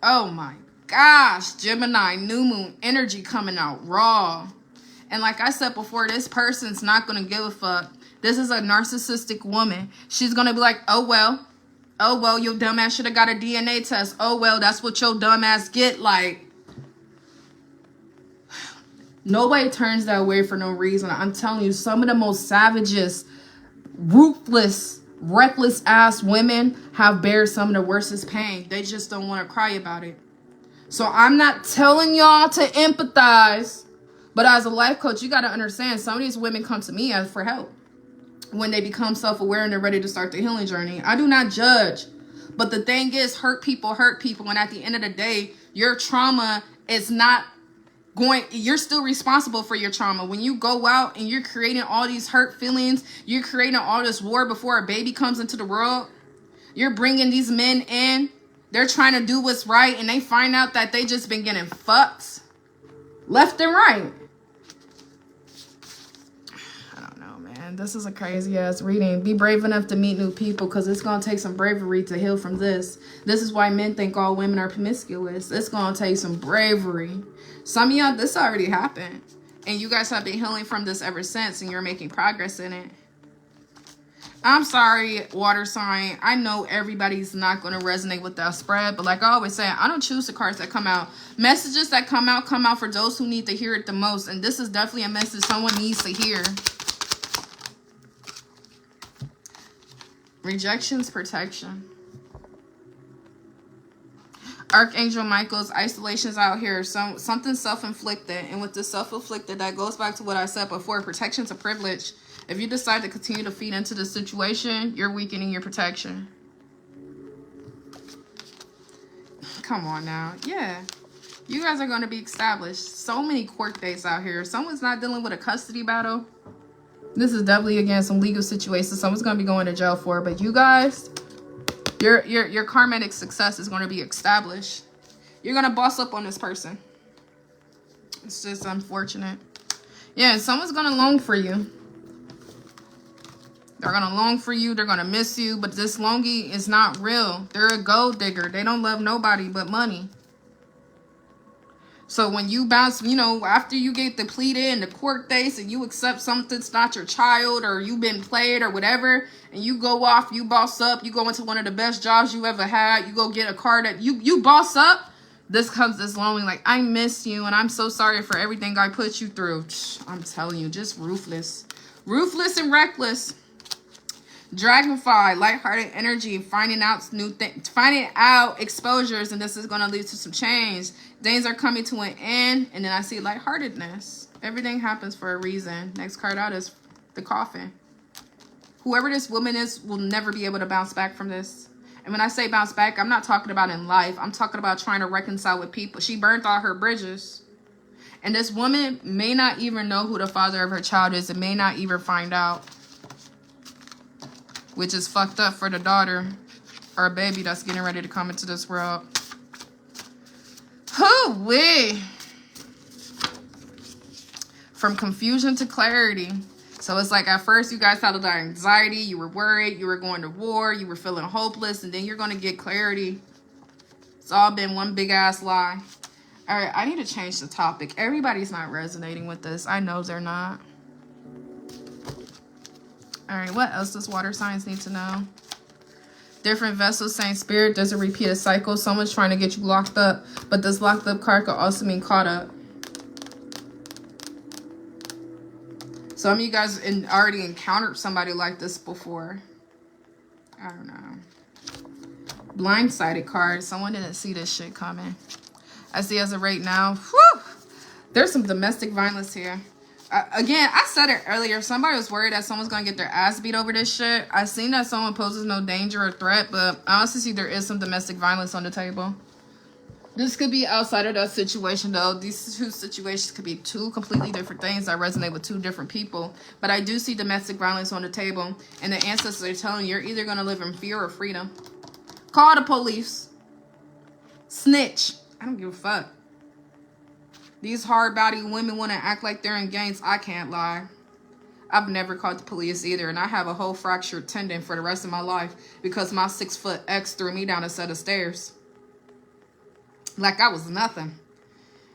Oh my gosh, Gemini, new moon energy coming out raw. And like I said before, this person's not going to give a fuck. This is a narcissistic woman. She's going to be like, oh, well, your dumbass should have got a DNA test. Oh, well, that's what your dumbass get. Like, nobody turns that way for no reason. I'm telling you, some of the most savagest, ruthless, reckless ass women have bared some of the worstest pain. They just don't want to cry about it. So I'm not telling y'all to empathize. But as a life coach, you got to understand, some of these women come to me for help when they become self-aware and they're ready to start the healing journey. I do not judge. But the thing is, hurt people. And at the end of the day, your trauma is not going, you're still responsible for your trauma. When you go out and you're creating all these hurt feelings, you're creating all this war before a baby comes into the world. You're bringing these men in. They're trying to do what's right. And they find out that they just been getting fucked left and right. This is a crazy ass reading. Be brave enough to meet new people, because it's going to take some bravery to heal from this. This is why men think all women are promiscuous. It's going to take some bravery. Some of y'all, this already happened. And you guys have been healing from this ever since, and you're making progress in it. I'm sorry, water sign. I know everybody's not going to resonate with that spread. But like I always say, I don't choose the cards that come out. Messages that come out for those who need to hear it the most. And this is definitely a message someone needs to hear. Rejection's protection. Archangel Michael's isolation's out here. Something self-inflicted. And with the self-inflicted, that goes back to what I said before. Protection's a privilege. If you decide to continue to feed into the situation, you're weakening your protection. Come on now. Yeah. You guys are going to be established. So many court dates out here. Someone's not dealing with a custody battle. This is definitely, again, some legal situation someone's going to be going to jail for. But you guys, your karmic success is going to be established. You're going to boss up on this person. It's just unfortunate. Yeah, someone's going to long for you. They're going to long for you. They're going to miss you. But this longing is not real. They're a gold digger. They don't love nobody but money. So when you bounce, you know, after you get depleted in the court dates and you accept something's not your child, or you've been played or whatever, and you go off, you boss up, you go into one of the best jobs you ever had, you go get a car that you boss up, this comes this longing like, I miss you and I'm so sorry for everything I put you through. I'm telling you, just ruthless. Ruthless and reckless. Dragonfly, lighthearted energy, finding out new things, finding out exposures, and this is going to lead to some change. Things are coming to an end, and then I see lightheartedness. Everything happens for a reason. Next card out is the coffin. Whoever this woman is will never be able to bounce back from this. And when I say bounce back, I'm not talking about in life. I'm talking about trying to reconcile with people. She burnt all her bridges. And this woman may not even know who the father of her child is, and may not even find out. Which is fucked up for the daughter or a baby that's getting ready to come into this world. Hoo-wee. From confusion to clarity. So it's like at first you guys had a lot of anxiety. You were worried. You were going to war. You were feeling hopeless. And then you're going to get clarity. It's all been one big ass lie. All right, I need to change the topic. Everybody's not resonating with this. I know they're not. All right, what else does water signs need to know? Different vessels, same spirit, doesn't repeat a cycle. Someone's trying to get you locked up, but this locked up card could also mean caught up. Some of you guys already encountered somebody like this before. I don't know. Blindsided card. Someone didn't see this shit coming. I see as of right now, whew, there's some domestic violence here. Again, I said it earlier. Somebody was worried that someone's going to get their ass beat over this shit. I seen that someone poses no danger or threat, but I honestly see there is some domestic violence on the table. This could be outside of that situation, though. These two situations could be two completely different things that resonate with two different people. But I do see domestic violence on the table. And the ancestors are telling you, you're either going to live in fear or freedom. Call the police. Snitch. I don't give a fuck. These hard-bodied women want to act like they're in gangs. I can't lie. I've never called the police either. And I have a whole fractured tendon for the rest of my life. Because my 6-foot ex threw me down a set of stairs. Like I was nothing.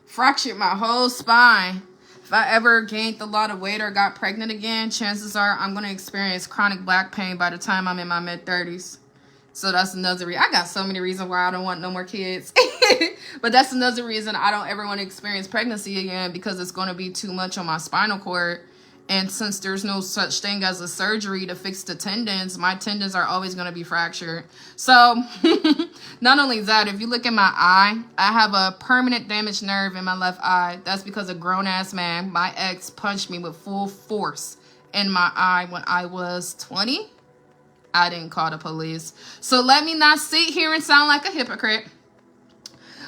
Fractured my whole spine. If I ever gained a lot of weight or got pregnant again, chances are I'm going to experience chronic back pain by the time I'm in my mid-30s. So that's another reason. I got so many reasons why I don't want no more kids. But that's another reason I don't ever want to experience pregnancy again, because it's going to be too much on my spinal cord. And since there's no such thing as a surgery to fix the tendons, my tendons are always going to be fractured. So not only that, if you look at my eye, I have a permanent damaged nerve in my left eye. That's because a grown-ass man, my ex, punched me with full force in my eye when I was 20. I didn't call the police. So let me not sit here and sound like a hypocrite.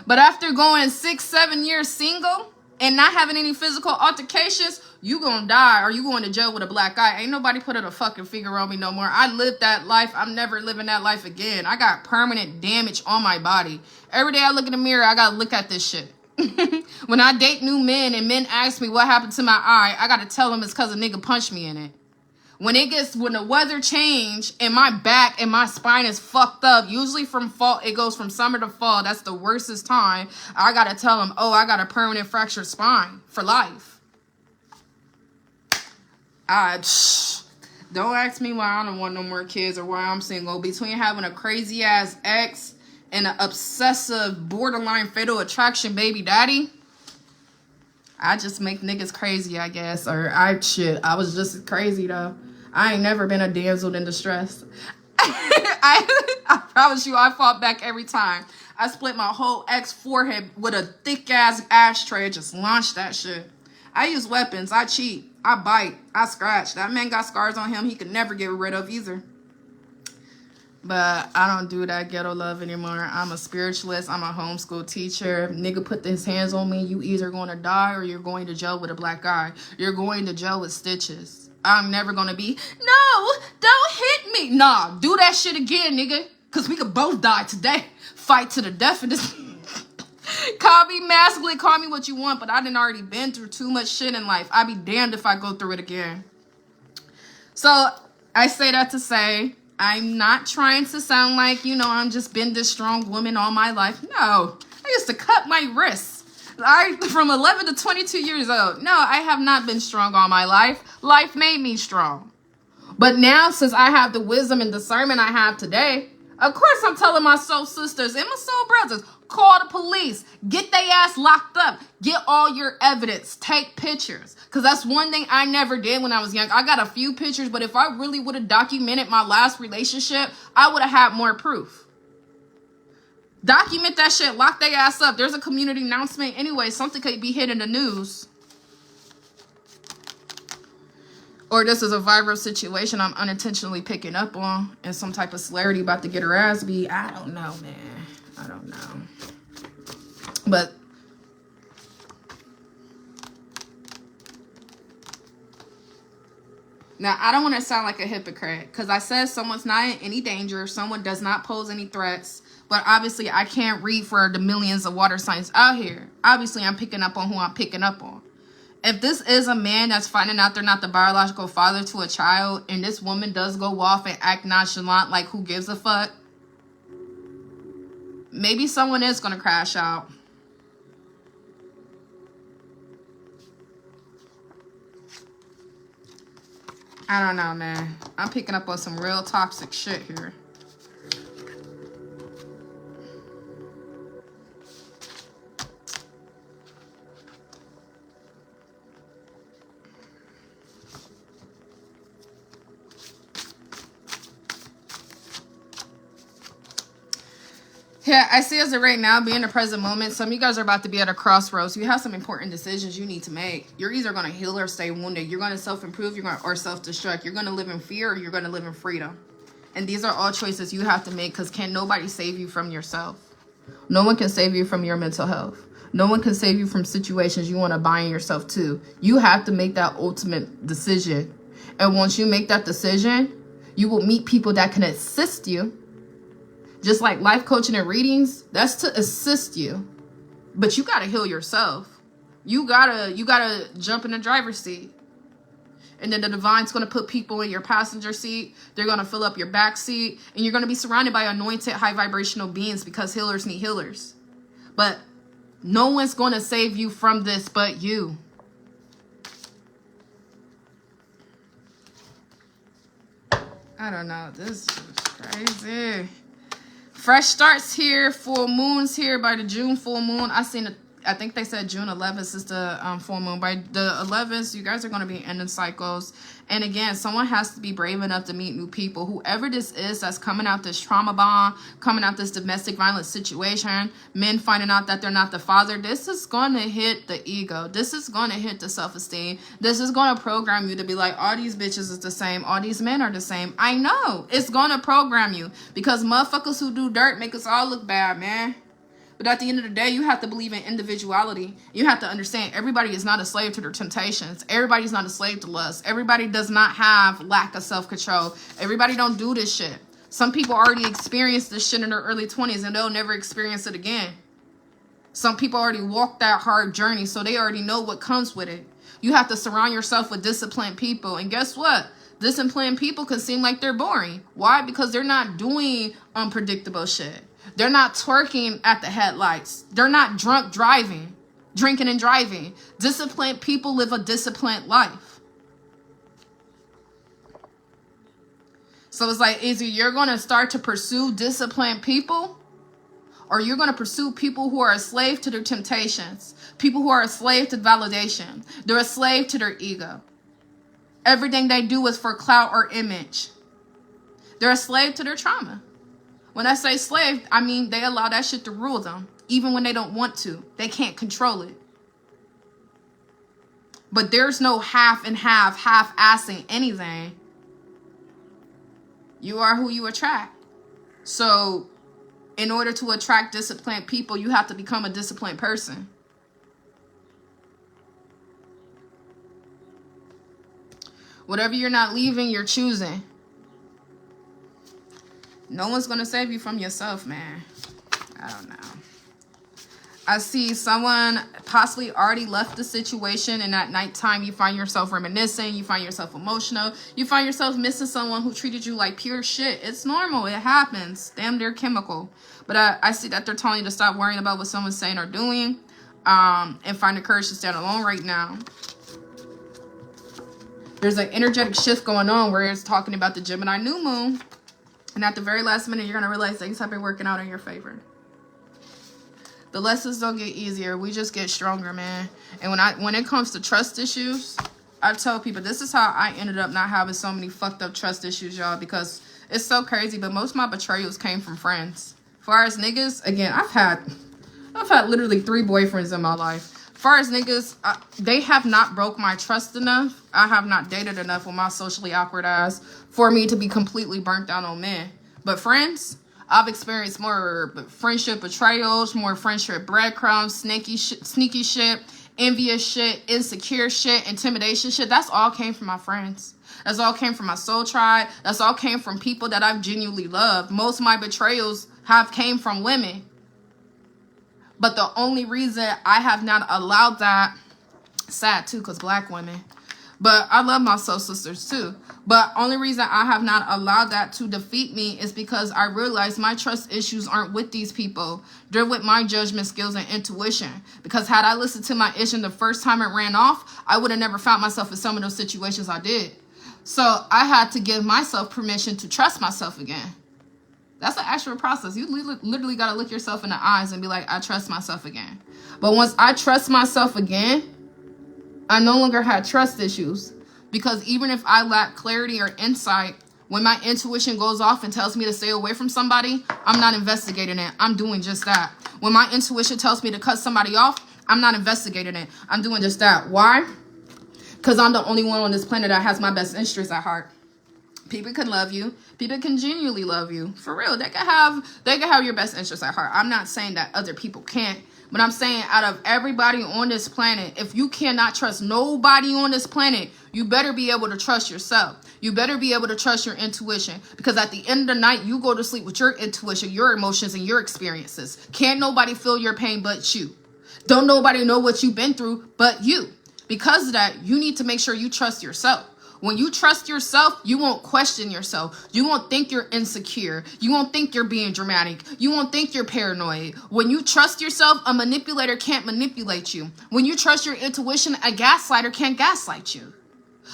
But after going 6-7 years single and not having any physical altercations, you gonna die or you going to jail with a black eye. Ain't nobody put a fucking finger on me no more. I lived that life. I'm never living that life again. I got permanent damage on my body. Every day I look in the mirror, I gotta look at this shit. When I date new men and men ask me what happened to my eye, I gotta tell them it's because a nigga punched me in it. When the weather change and my back and my spine is fucked up, usually from fall, it goes from summer to fall. That's the worstest time. I gotta tell them, oh, I got a permanent fractured spine for life. Don't ask me why I don't want no more kids or why I'm single. Between having a crazy ass ex and an obsessive borderline fatal attraction baby daddy, I just make niggas crazy, I guess. Or I was just crazy though. I ain't never been a damsel in distress. I promise you, I fought back every time. I split my whole ex forehead with a thick ass ashtray. Just launched that shit. I use weapons. I cheat. I bite. I scratch. That man got scars on him he could never get rid of either. But I don't do that ghetto love anymore. I'm a spiritualist. I'm a homeschool teacher. Nigga put his hands on me. You either going to die or you're going to jail with a black eye. You're going to jail with stitches. I'm never going to be, no, don't hit me. Nah, do that shit again, nigga. Because we could both die today. Fight to the death in this. Call me masculine, call me what you want, but I done already been through too much shit in life. I'd be damned if I go through it again. So I say that to say, I'm not trying to sound like, I'm just been this strong woman all my life. No, I used to cut my wrists. From 11 to 22 years old. No, I have not been strong all my life. Life made me strong. But now, since I have the wisdom and discernment I have today, of course I'm telling my soul sisters and my soul brothers, call the police. Get their ass locked up. Get all your evidence. Take pictures. Because that's one thing I never did when I was young. I got a few pictures, but if I really would have documented my last relationship, I would have had more proof. Document that shit. Lock their ass up. There's a community announcement anyway. Something could be hit in the news. Or this is a viral situation I'm unintentionally picking up on. And some type of celebrity about to get her ass beat. I don't know, man. I don't know. But now, I don't want to sound like a hypocrite. Because I said someone's not in any danger. Someone does not pose any threats. But obviously, I can't read for the millions of water signs out here. Obviously, I'm picking up on who I'm picking up on. If this is a man that's finding out they're not the biological father to a child, and this woman does go off and act nonchalant like who gives a fuck, maybe someone is going to crash out. I don't know, man. I'm picking up on some real toxic shit here. Yeah, I see as of right now, be in the present moment. Some of you guys are about to be at a crossroads. You have some important decisions you need to make. You're either going to heal or stay wounded. You're going to self-improve, or self-destruct. You're going to live in fear, or you're going to live in freedom. And these are all choices you have to make, because can nobody save you from yourself. No one can save you from your mental health. No one can save you from situations you want to bind yourself to. You have to make that ultimate decision. And once you make that decision, you will meet people that can assist you. Just like life coaching and readings, that's to assist you. But you got to heal yourself. You gotta jump in the driver's seat. And then the divine's going to put people in your passenger seat. They're going to fill up your back seat. And you're going to be surrounded by anointed high vibrational beings, because healers need healers. But no one's going to save you from this but you. I don't know. This is crazy. Fresh starts here. Full moons here by the June full moon. I think they said June 11th is the full moon. By the 11th, you guys are going to be ending cycles. And again, someone has to be brave enough to meet new people. Whoever this is that's coming out this trauma bond, coming out this domestic violence situation, men finding out that they're not the father, this is going to hit the ego. This is going to hit the self-esteem. This is going to program you to be like, all these bitches is the same. All these men are the same. I know. It's going to program you, because motherfuckers who do dirt make us all look bad, man. But at the end of the day, you have to believe in individuality. You have to understand everybody is not a slave to their temptations. Everybody's not a slave to lust. Everybody does not have lack of self-control. Everybody don't do this shit. Some people already experienced this shit in their early 20s and they'll never experience it again. Some people already walked that hard journey, so they already know what comes with it. You have to surround yourself with disciplined people. And guess what? Disciplined people can seem like they're boring. Why? Because they're not doing unpredictable shit. They're not twerking at the headlights. They're not drinking and driving. Disciplined people live a disciplined life. So it's like, either you're going to start to pursue disciplined people, or you're going to pursue people who are a slave to their temptations. People who are a slave to validation. They're a slave to their ego. Everything they do is for clout or image. They're a slave to their trauma. When I say slave, I mean they allow that shit to rule them. Even when they don't want to. They can't control it. But there's no half and half-assing anything. You are who you attract. So, in order to attract disciplined people, you have to become a disciplined person. Whatever you're not leaving, you're choosing. No one's going to save you from yourself, man. I don't know. I see someone possibly already left the situation, and at nighttime you find yourself reminiscing, you find yourself emotional, you find yourself missing someone who treated you like pure shit. It's normal. It happens. Damn, they're chemical. But I see that they're telling you to stop worrying about what someone's saying or doing, and find the courage to stand alone right now. There's an energetic shift going on where it's talking about the Gemini new moon. And at the very last minute, you're going to realize things have been working out in your favor. The lessons don't get easier. We just get stronger, man. And when it comes to trust issues, I tell people, this is how I ended up not having so many fucked up trust issues, y'all. Because it's so crazy, but most of my betrayals came from friends. As far as niggas, again, I've had literally 3 boyfriends in my life. As far as niggas, they have not broke my trust enough. I have not dated enough with my socially awkward ass for me to be completely burnt out on men. But friends, I've experienced more friendship betrayals, more friendship breadcrumbs, sneaky shit, envious shit, insecure shit, intimidation shit. That's all came from my friends. That's all came from my soul tribe. That's all came from people that I've genuinely loved. Most of my betrayals have came from women. But the only reason I have not allowed that, sad too, because black women, but I love my soul sisters too. But only reason I have not allowed that to defeat me is because I realize my trust issues aren't with these people. They're with my judgment skills and intuition. Because had I listened to my intuition the first time it ran off, I would have never found myself in some of those situations I did. So I had to give myself permission to trust myself again. That's an actual process. You literally got to look yourself in the eyes and be like, I trust myself again. But once I trust myself again, I no longer had trust issues. Because even if I lack clarity or insight, When my intuition goes off and tells me to stay away from somebody, I'm not investigating it. I'm doing just that. When my intuition tells me to cut somebody off, I'm not investigating it. I'm doing just that. Why? Because I'm the only one on this planet that has my best interests at heart. People can love you. People can genuinely love you. For real. They can have your best interests at heart. I'm not saying that other people can't. But I'm saying out of everybody on this planet, if you cannot trust nobody on this planet, you better be able to trust yourself. You better be able to trust your intuition. Because at the end of the night, you go to sleep with your intuition, your emotions, and your experiences. Can't nobody feel your pain but you. Don't nobody know what you've been through but you. Because of that, you need to make sure you trust yourself. When you trust yourself, you won't question yourself. You won't think you're insecure. You won't think you're being dramatic. You won't think you're paranoid. When you trust yourself, a manipulator can't manipulate you. When you trust your intuition, a gaslighter can't gaslight you.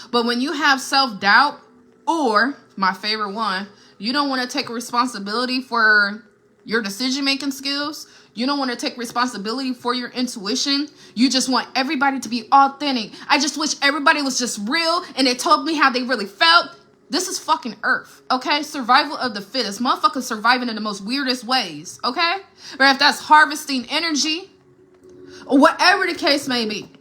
But when you have self-doubt, or my favorite one, you don't want to take responsibility for your decision-making skills. You don't want to take responsibility for your intuition. You just want everybody to be authentic. I just wish everybody was just real and they told me how they really felt. This is fucking Earth, okay? Survival of the fittest. Motherfuckers surviving in the most weirdest ways, okay? But if that's harvesting energy, or whatever the case may be,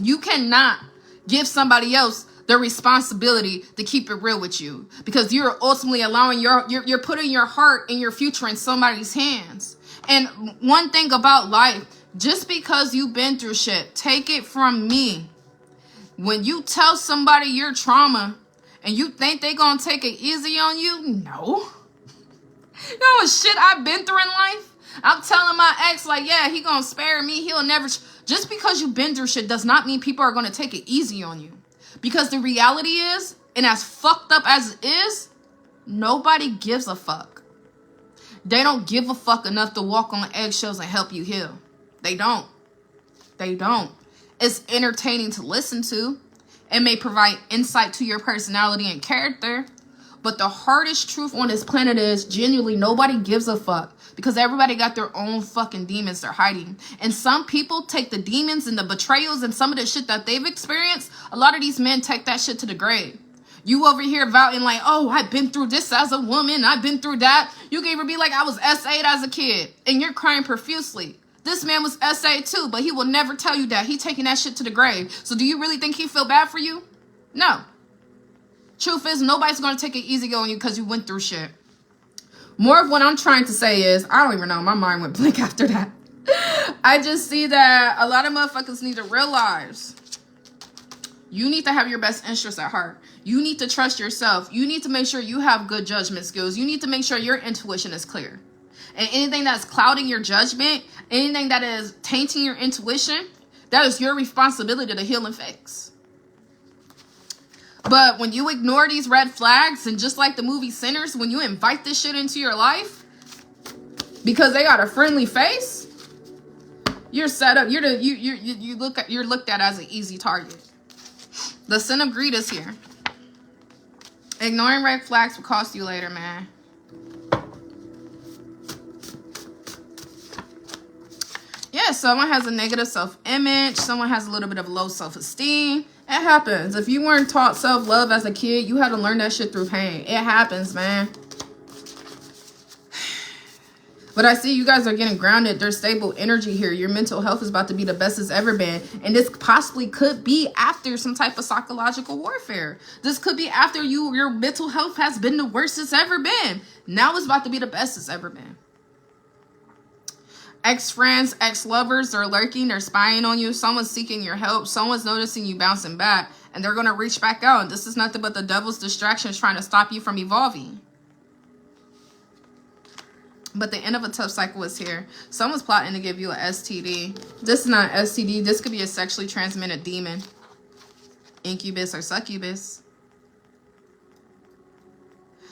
you cannot give somebody else the responsibility to keep it real with you, because you're ultimately allowing you're putting your heart and your future in somebody's hands. And one thing about life, just because you've been through shit, take it from me. When you tell somebody your trauma and you think they gonna take it easy on you, no. You know what shit I've been through in life? I'm telling my ex, like, yeah, he gonna spare me. He'll never. Just because you've been through shit does not mean people are gonna take it easy on you. Because the reality is, and as fucked up as it is, nobody gives a fuck. They don't give a fuck enough to walk on eggshells and help you heal. They don't. They don't. It's entertaining to listen to. It may provide insight to your personality and character. But the hardest truth on this planet is genuinely nobody gives a fuck. Because everybody got their own fucking demons they're hiding. And some people take the demons and the betrayals and some of the shit that they've experienced. A lot of these men take that shit to the grave. You over here vouching like, oh, I've been through this as a woman. I've been through that. You can even be like, I was S8 as a kid. And you're crying profusely. This man was S8 too, but he will never tell you that. He taking that shit to the grave. So do you really think he feel bad for you? No. Truth is, nobody's going to take it easy on you because you went through shit. More of what I'm trying to say is, I don't even know. My mind went blank after that. I just see that a lot of motherfuckers need to realize you need to have your best interests at heart. You need to trust yourself. You need to make sure you have good judgment skills. You need to make sure your intuition is clear. And anything that's clouding your judgment, anything that is tainting your intuition, that is your responsibility to heal and fix. But when you ignore these red flags, and just like the movie Sinners, when you invite this shit into your life because they got a friendly face, you're set up. You're looked at as an easy target. The sin of greed is here. Ignoring red flags will cost you later, man. Yeah, someone has a negative self-image. Someone has a little bit of low self-esteem. It happens. If you weren't taught self-love as a kid, you had to learn that shit through pain. It happens, man. But I see you guys are getting grounded. There's stable energy here. Your mental health is about to be the best it's ever been. And this possibly could be after some type of psychological warfare. This could be after your mental health has been the worst it's ever been. Now it's about to be the best it's ever been. Ex-friends, ex-lovers are lurking. They're spying on you. Someone's seeking your help. Someone's noticing you bouncing back. And they're going to reach back out. This is nothing but the devil's distractions trying to stop you from evolving. But the end of a tough cycle is here. Someone's plotting to give you an STD. This is not an STD. This could be a sexually transmitted demon. Incubus or succubus.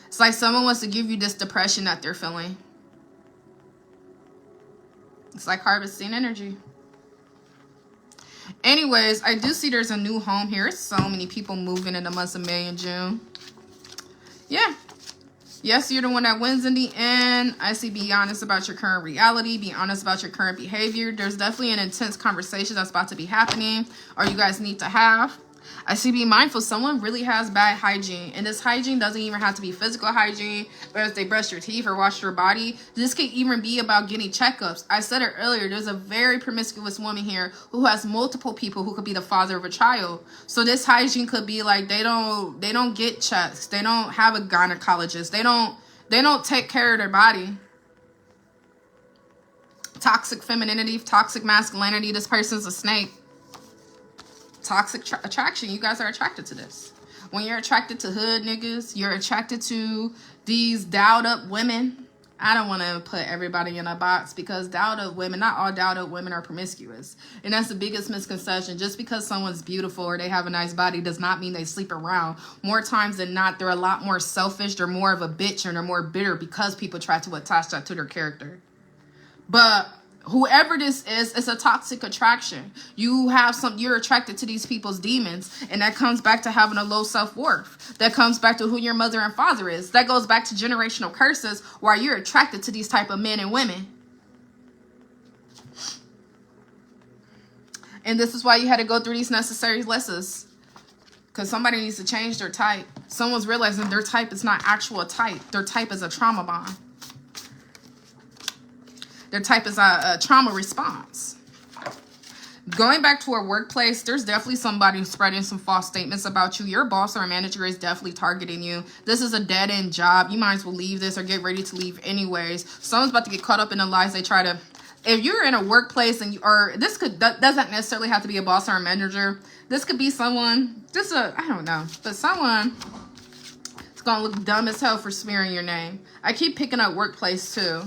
It's like someone wants to give you this depression that they're feeling. It's like harvesting energy. Anyways, I do see there's a new home here. There's so many people moving in the months of May and June. Yeah. Yes, you're the one that wins in the end. I see be honest about your current reality. Be honest about your current behavior. There's definitely an intense conversation that's about to be happening or you guys need to have. I see be mindful. Someone really has bad hygiene. And this hygiene doesn't even have to be physical hygiene, but if they brush your teeth or wash your body. This could even be about getting checkups. I said it earlier. There's a very promiscuous woman here who has multiple people who could be the father of a child. So this hygiene could be like they don't get checks. They don't have a gynecologist. They don't take care of their body. Toxic femininity, toxic masculinity. This person's a snake. Toxic attraction. You guys are attracted to this. When you're attracted to hood niggas, you're attracted to these dialed up women. I don't want to put everybody in a box because dialed up women, not all dialed up women are promiscuous. And that's the biggest misconception. Just because someone's beautiful or they have a nice body does not mean they sleep around. More times than not, they're a lot more selfish. They're more of a bitch and they're more bitter because people try to attach that to their character. But whoever this is, it's a toxic attraction. You're attracted to these people's demons, and that comes back to having a low self-worth. That comes back to who your mother and father is. That goes back to generational curses why you're attracted to these type of men and women. And this is why you had to go through these necessary lessons. Because somebody needs to change their type. Someone's realizing their type is not actual type. Their type is a trauma bond. Their type is a trauma response. Going back to a workplace, there's definitely somebody spreading some false statements about you. Your boss or manager is definitely targeting you. This is a dead-end job. You might as well leave this or get ready to leave anyways. Someone's about to get caught up in the lies they try to... If you're in a workplace and doesn't necessarily have to be a boss or a manager. This could be someone, I don't know, but someone is going to look dumb as hell for smearing your name. I keep picking up workplace too.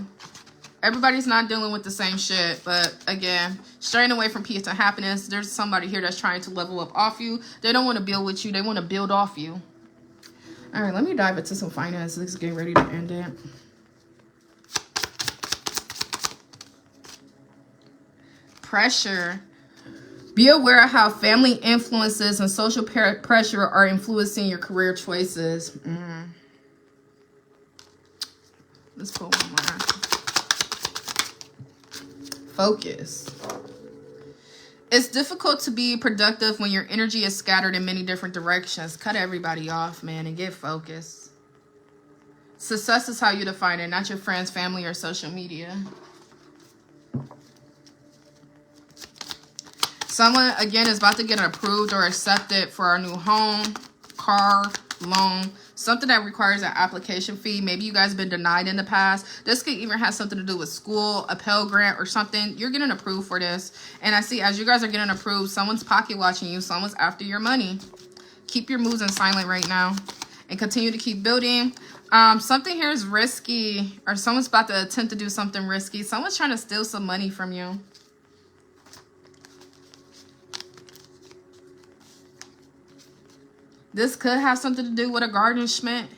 Everybody's not dealing with the same shit, but again, straying away from peace and happiness. There's somebody here that's trying to level up off you. They don't want to build with you. They want to build off you. All right, let me dive into some finances. Getting ready to end it. Pressure. Be aware of how family influences and social pressure are influencing your career choices. Let's pull one more. Focus. It's difficult to be productive when your energy is scattered in many different directions. Cut everybody off, man, and get focused. Success is how you define it, not your friends, family, or social media. Someone, again, is about to get approved or accepted for a new home, car, loan, something that requires an application fee. Maybe you guys have been denied in the past. This could even have something to do with school, a Pell Grant or something. You're getting approved for this. And I see as you guys are getting approved, someone's pocket watching you. Someone's after your money. Keep your moves in silent right now and continue to keep building. Something here is risky, or someone's about to attempt to do something risky. Someone's trying to steal some money from you. This could have something to do with a garnishment.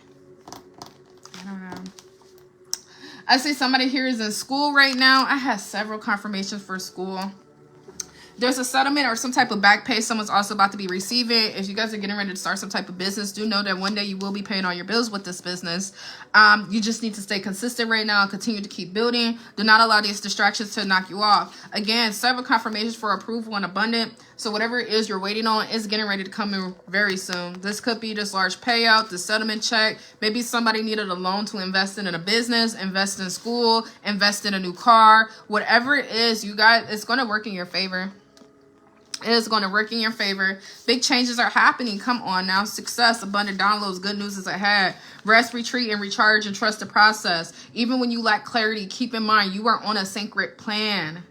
I don't know. I see somebody here is in school right now. I have several confirmations for school. There's a settlement or some type of back pay someone's also about to be receiving. If you guys are getting ready to start some type of business, do know that one day you will be paying all your bills with this business. You just need to stay consistent right now and continue to keep building. Do not allow these distractions to knock you off. Again, several confirmations for approval and abundant. So whatever it is you're waiting on is getting ready to come in very soon. This could be this large payout, the settlement check. Maybe somebody needed a loan to invest in a business, invest in school, invest in a new car. Whatever it is, you guys, it's going to work in your favor. It is going to work in your favor. Big changes are happening. Come on now. Success, abundant downloads, good news is ahead. Rest, retreat, and recharge and trust the process. Even when you lack clarity, keep in mind you are on a sacred plan.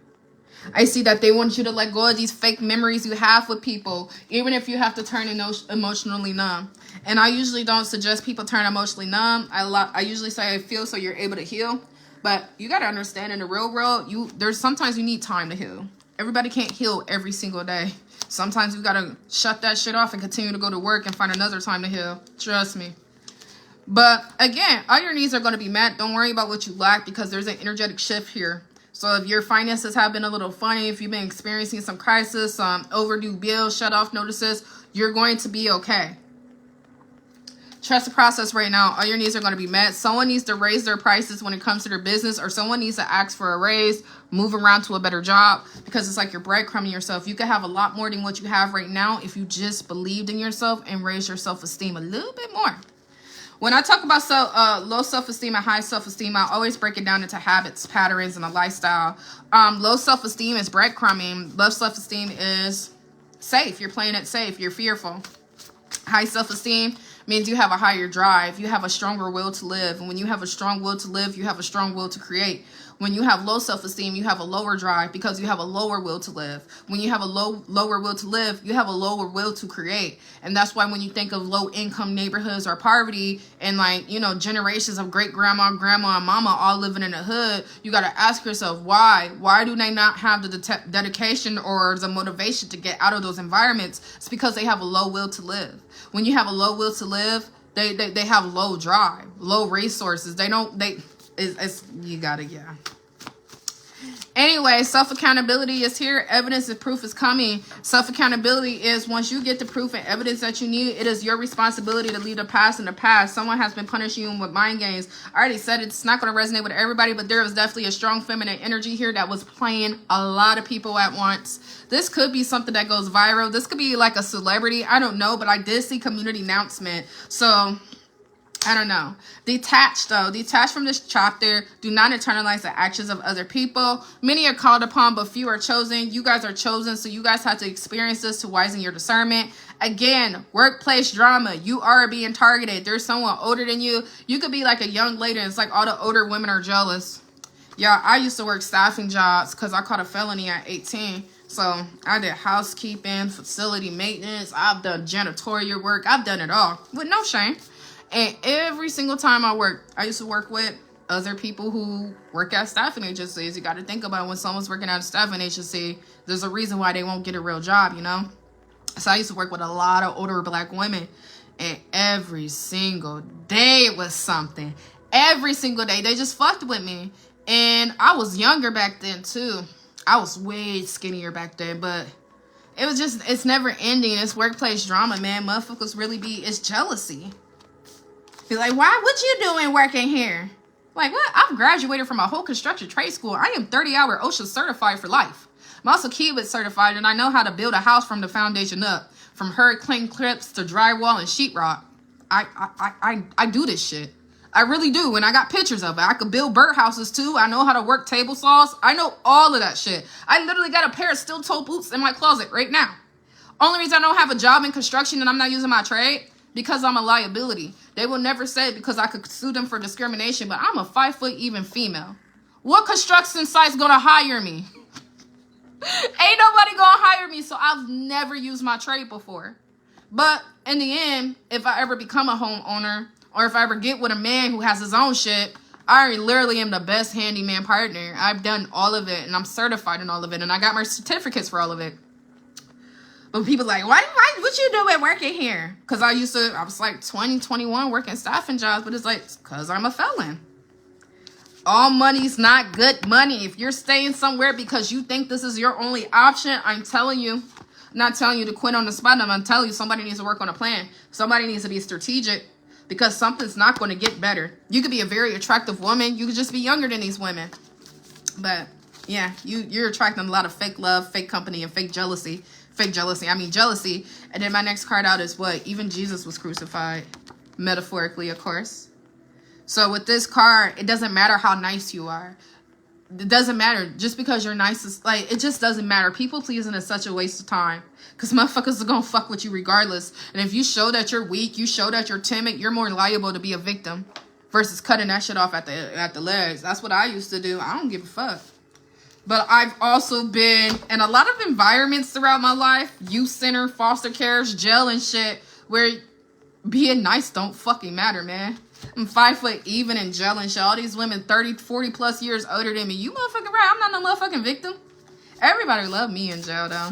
I see that they want you to let go of these fake memories you have with people, even if you have to turn emotionally numb. And I usually don't suggest people turn emotionally numb. I usually say I feel so you're able to heal. But you got to understand in the real world, there's sometimes you need time to heal. Everybody can't heal every single day. Sometimes you got to shut that shit off and continue to go to work and find another time to heal. Trust me. But again, all your needs are going to be met. Don't worry about what you lack because there's an energetic shift here. So if your finances have been a little funny, if you've been experiencing some crisis, some overdue bills, shut off notices, you're going to be okay. Trust the process right now. All your needs are going to be met. Someone needs to raise their prices when it comes to their business, or someone needs to ask for a raise, move around to a better job, because it's like you're breadcrumbing yourself. You could have a lot more than what you have right now if you just believed in yourself and raised your self-esteem a little bit more. When I talk about low self-esteem and high self-esteem, I always break it down into habits, patterns, and a lifestyle. Low self-esteem is breadcrumbing. Low self-esteem is safe. You're playing it safe. You're fearful. High self-esteem means you have a higher drive. You have a stronger will to live. And when you have a strong will to live, you have a strong will to create. When you have low self-esteem, you have a lower drive because you have a lower will to live. When you have a lower will to live, you have a lower will to create. And that's why when you think of low income neighborhoods or poverty and, like, you know, generations of great grandma, grandma, and mama all living in the hood, you got to ask yourself why. Why do they not have the dedication or the motivation to get out of those environments? It's because they have a low will to live. When you have a low will to live, they have low drive, low resources. You gotta, yeah. Anyway, self-accountability is here. Evidence and proof is coming. Self-accountability is once you get the proof and evidence that you need, it is your responsibility to leave the past in the past. Someone has been punishing you with mind games. I already said it's not going to resonate with everybody, but there was definitely a strong feminine energy here that was playing a lot of people at once. This could be something that goes viral. This could be like a celebrity. I don't know, but I did see community announcement. So I don't know. Detached, though. Detached from this chapter. Do not internalize the actions of other people. Many are called upon, but few are chosen. You guys are chosen, so you guys have to experience this to widen your discernment. Again, workplace drama. You are being targeted. There's someone older than you. You could be like a young lady, and it's like all the older women are jealous. Yeah, I used to work staffing jobs because I caught a felony at 18. So I did housekeeping, facility maintenance. I've done janitorial work. I've done it all with no shame. And every single time I used to work with other people who work at staffing agencies. You got to think about it. When someone's working at a staffing agency, there's a reason why they won't get a real job, you know? So I used to work with a lot of older black women. And every single day it was something. Every single day. They just fucked with me. And I was younger back then, too. I was way skinnier back then. But it was just, it's never ending. It's workplace drama, man. Motherfuckers really it's jealousy. Be like, why? What you doing working here? Like, what? I've graduated from a whole construction trade school. I am 30-hour OSHA certified for life. I'm also Kiewit certified, and I know how to build a house from the foundation up. From hurricane clips to drywall and sheetrock. I do this shit. I really do, and I got pictures of it. I could build birdhouses, too. I know how to work table saws. I know all of that shit. I literally got a pair of steel-toe boots in my closet right now. Only reason I don't have a job in construction and I'm not using my trade, because I'm a liability. They will never say it because I could sue them for discrimination, but I'm a 5 foot even female. What construction site's gonna hire me? Ain't nobody gonna hire me, so I've never used my trade before. But in the end, if I ever become a homeowner, or if I ever get with a man who has his own shit, I literally am the best handyman partner. I've done all of it, and I'm certified in all of it, and I got my certificates for all of it. But people like, what you doing working here? Because I was like 20, 21 working staffing jobs, but it's like, because I'm a felon. All money's not good money. If you're staying somewhere because you think this is your only option, I'm telling you, I'm not telling you to quit on the spot. I'm telling you somebody needs to work on a plan. Somebody needs to be strategic because something's not going to get better. You could be a very attractive woman. You could just be younger than these women. But yeah, you're attracting a lot of fake love, fake company, and fake jealousy. Jealousy. And then my next card out is what? Even Jesus was crucified. Metaphorically, of course. So with this card, it doesn't matter how nice you are. It doesn't matter. Just because you're nice, it just doesn't matter. People pleasing is such a waste of time. Because motherfuckers are going to fuck with you regardless. And if you show that you're weak, you show that you're timid, you're more liable to be a victim. Versus cutting that shit off at the legs. That's what I used to do. I don't give a fuck. But I've also been in a lot of environments throughout my life. Youth center, foster cares, jail and shit. Where being nice don't fucking matter, man. I'm 5 foot even in jail and shit. All these women 30, 40 plus years older than me. You motherfucking right. I'm not no motherfucking victim. Everybody love me in jail, though.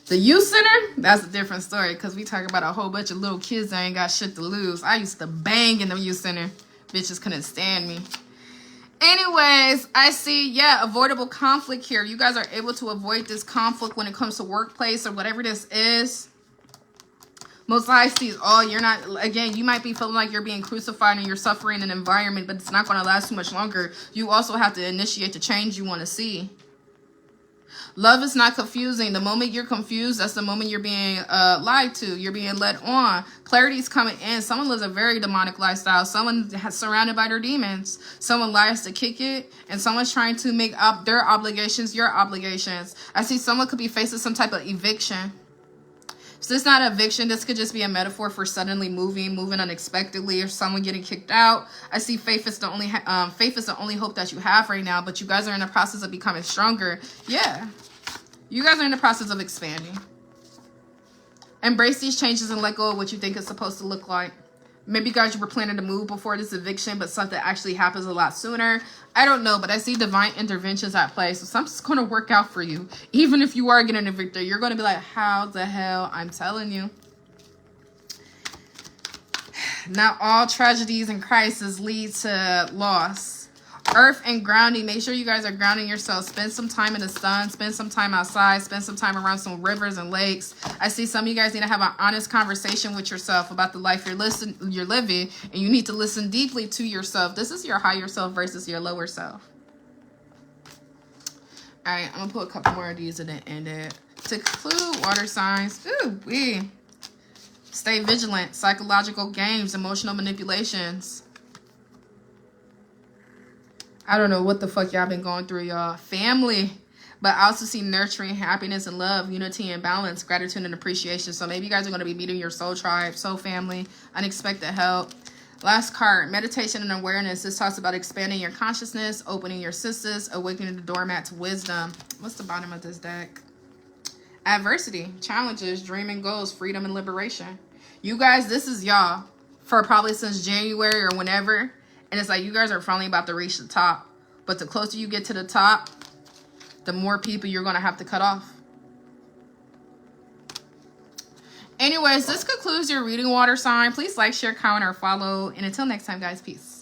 The youth center, that's a different story. Because we talk about a whole bunch of little kids that ain't got shit to lose. I used to bang in the youth center. Bitches couldn't stand me. Anyways, I see, yeah, avoidable conflict here. You guys are able to avoid this conflict when it comes to workplace or whatever this is. Most High sees all. You're not, again, you might be feeling like you're being crucified and you're suffering in an environment, but it's not going to last too much longer. You also have to initiate the change you want to see. Love is not confusing. The moment you're confused, that's the moment you're being lied to. You're being led on. Clarity is coming in. Someone lives a very demonic lifestyle. Someone has surrounded by their demons. Someone lies to kick it. And someone's trying to make up their obligations, your obligations. I see someone could be facing some type of eviction. So this is not eviction. This could just be a metaphor for suddenly moving unexpectedly, or someone getting kicked out. I see faith is the only hope that you have right now. But you guys are in the process of becoming stronger. Yeah, you guys are in the process of expanding. Embrace these changes and let go of what you think it's supposed to look like. Maybe you guys were planning to move before this eviction, but something actually happens a lot sooner. I don't know, but I see divine interventions at play. So something's going to work out for you. Even if you are getting evicted, you're going to be like, how the hell? I'm telling you. Not all tragedies and crises lead to loss. Earth and grounding. Make sure you guys are grounding yourself. Spend some time in the sun. Spend some time outside. Spend some time around some rivers and lakes. I see some of you guys need to have an honest conversation with yourself about the life you're living. And you need to listen deeply to yourself. This is your higher self versus your lower self. All right, I'm going to put a couple more of these and then end it. To conclude, water signs. Ooh, stay vigilant. Psychological games. Emotional manipulations. I don't know what the fuck y'all been going through, y'all. Family. But I also see nurturing, happiness, and love, unity and balance, gratitude and appreciation. So maybe you guys are going to be meeting your soul tribe, soul family, unexpected help. Last card, meditation and awareness. This talks about expanding your consciousness, opening your senses, awakening the doormat to wisdom. What's the bottom of this deck? Adversity, challenges, dreaming goals, freedom and liberation. You guys, this is y'all for probably since January or whenever. And it's like you guys are finally about to reach the top. But the closer you get to the top, the more people you're going to have to cut off. Anyways, this concludes your reading, water sign. Please like, share, comment, or follow. And until next time, guys, peace.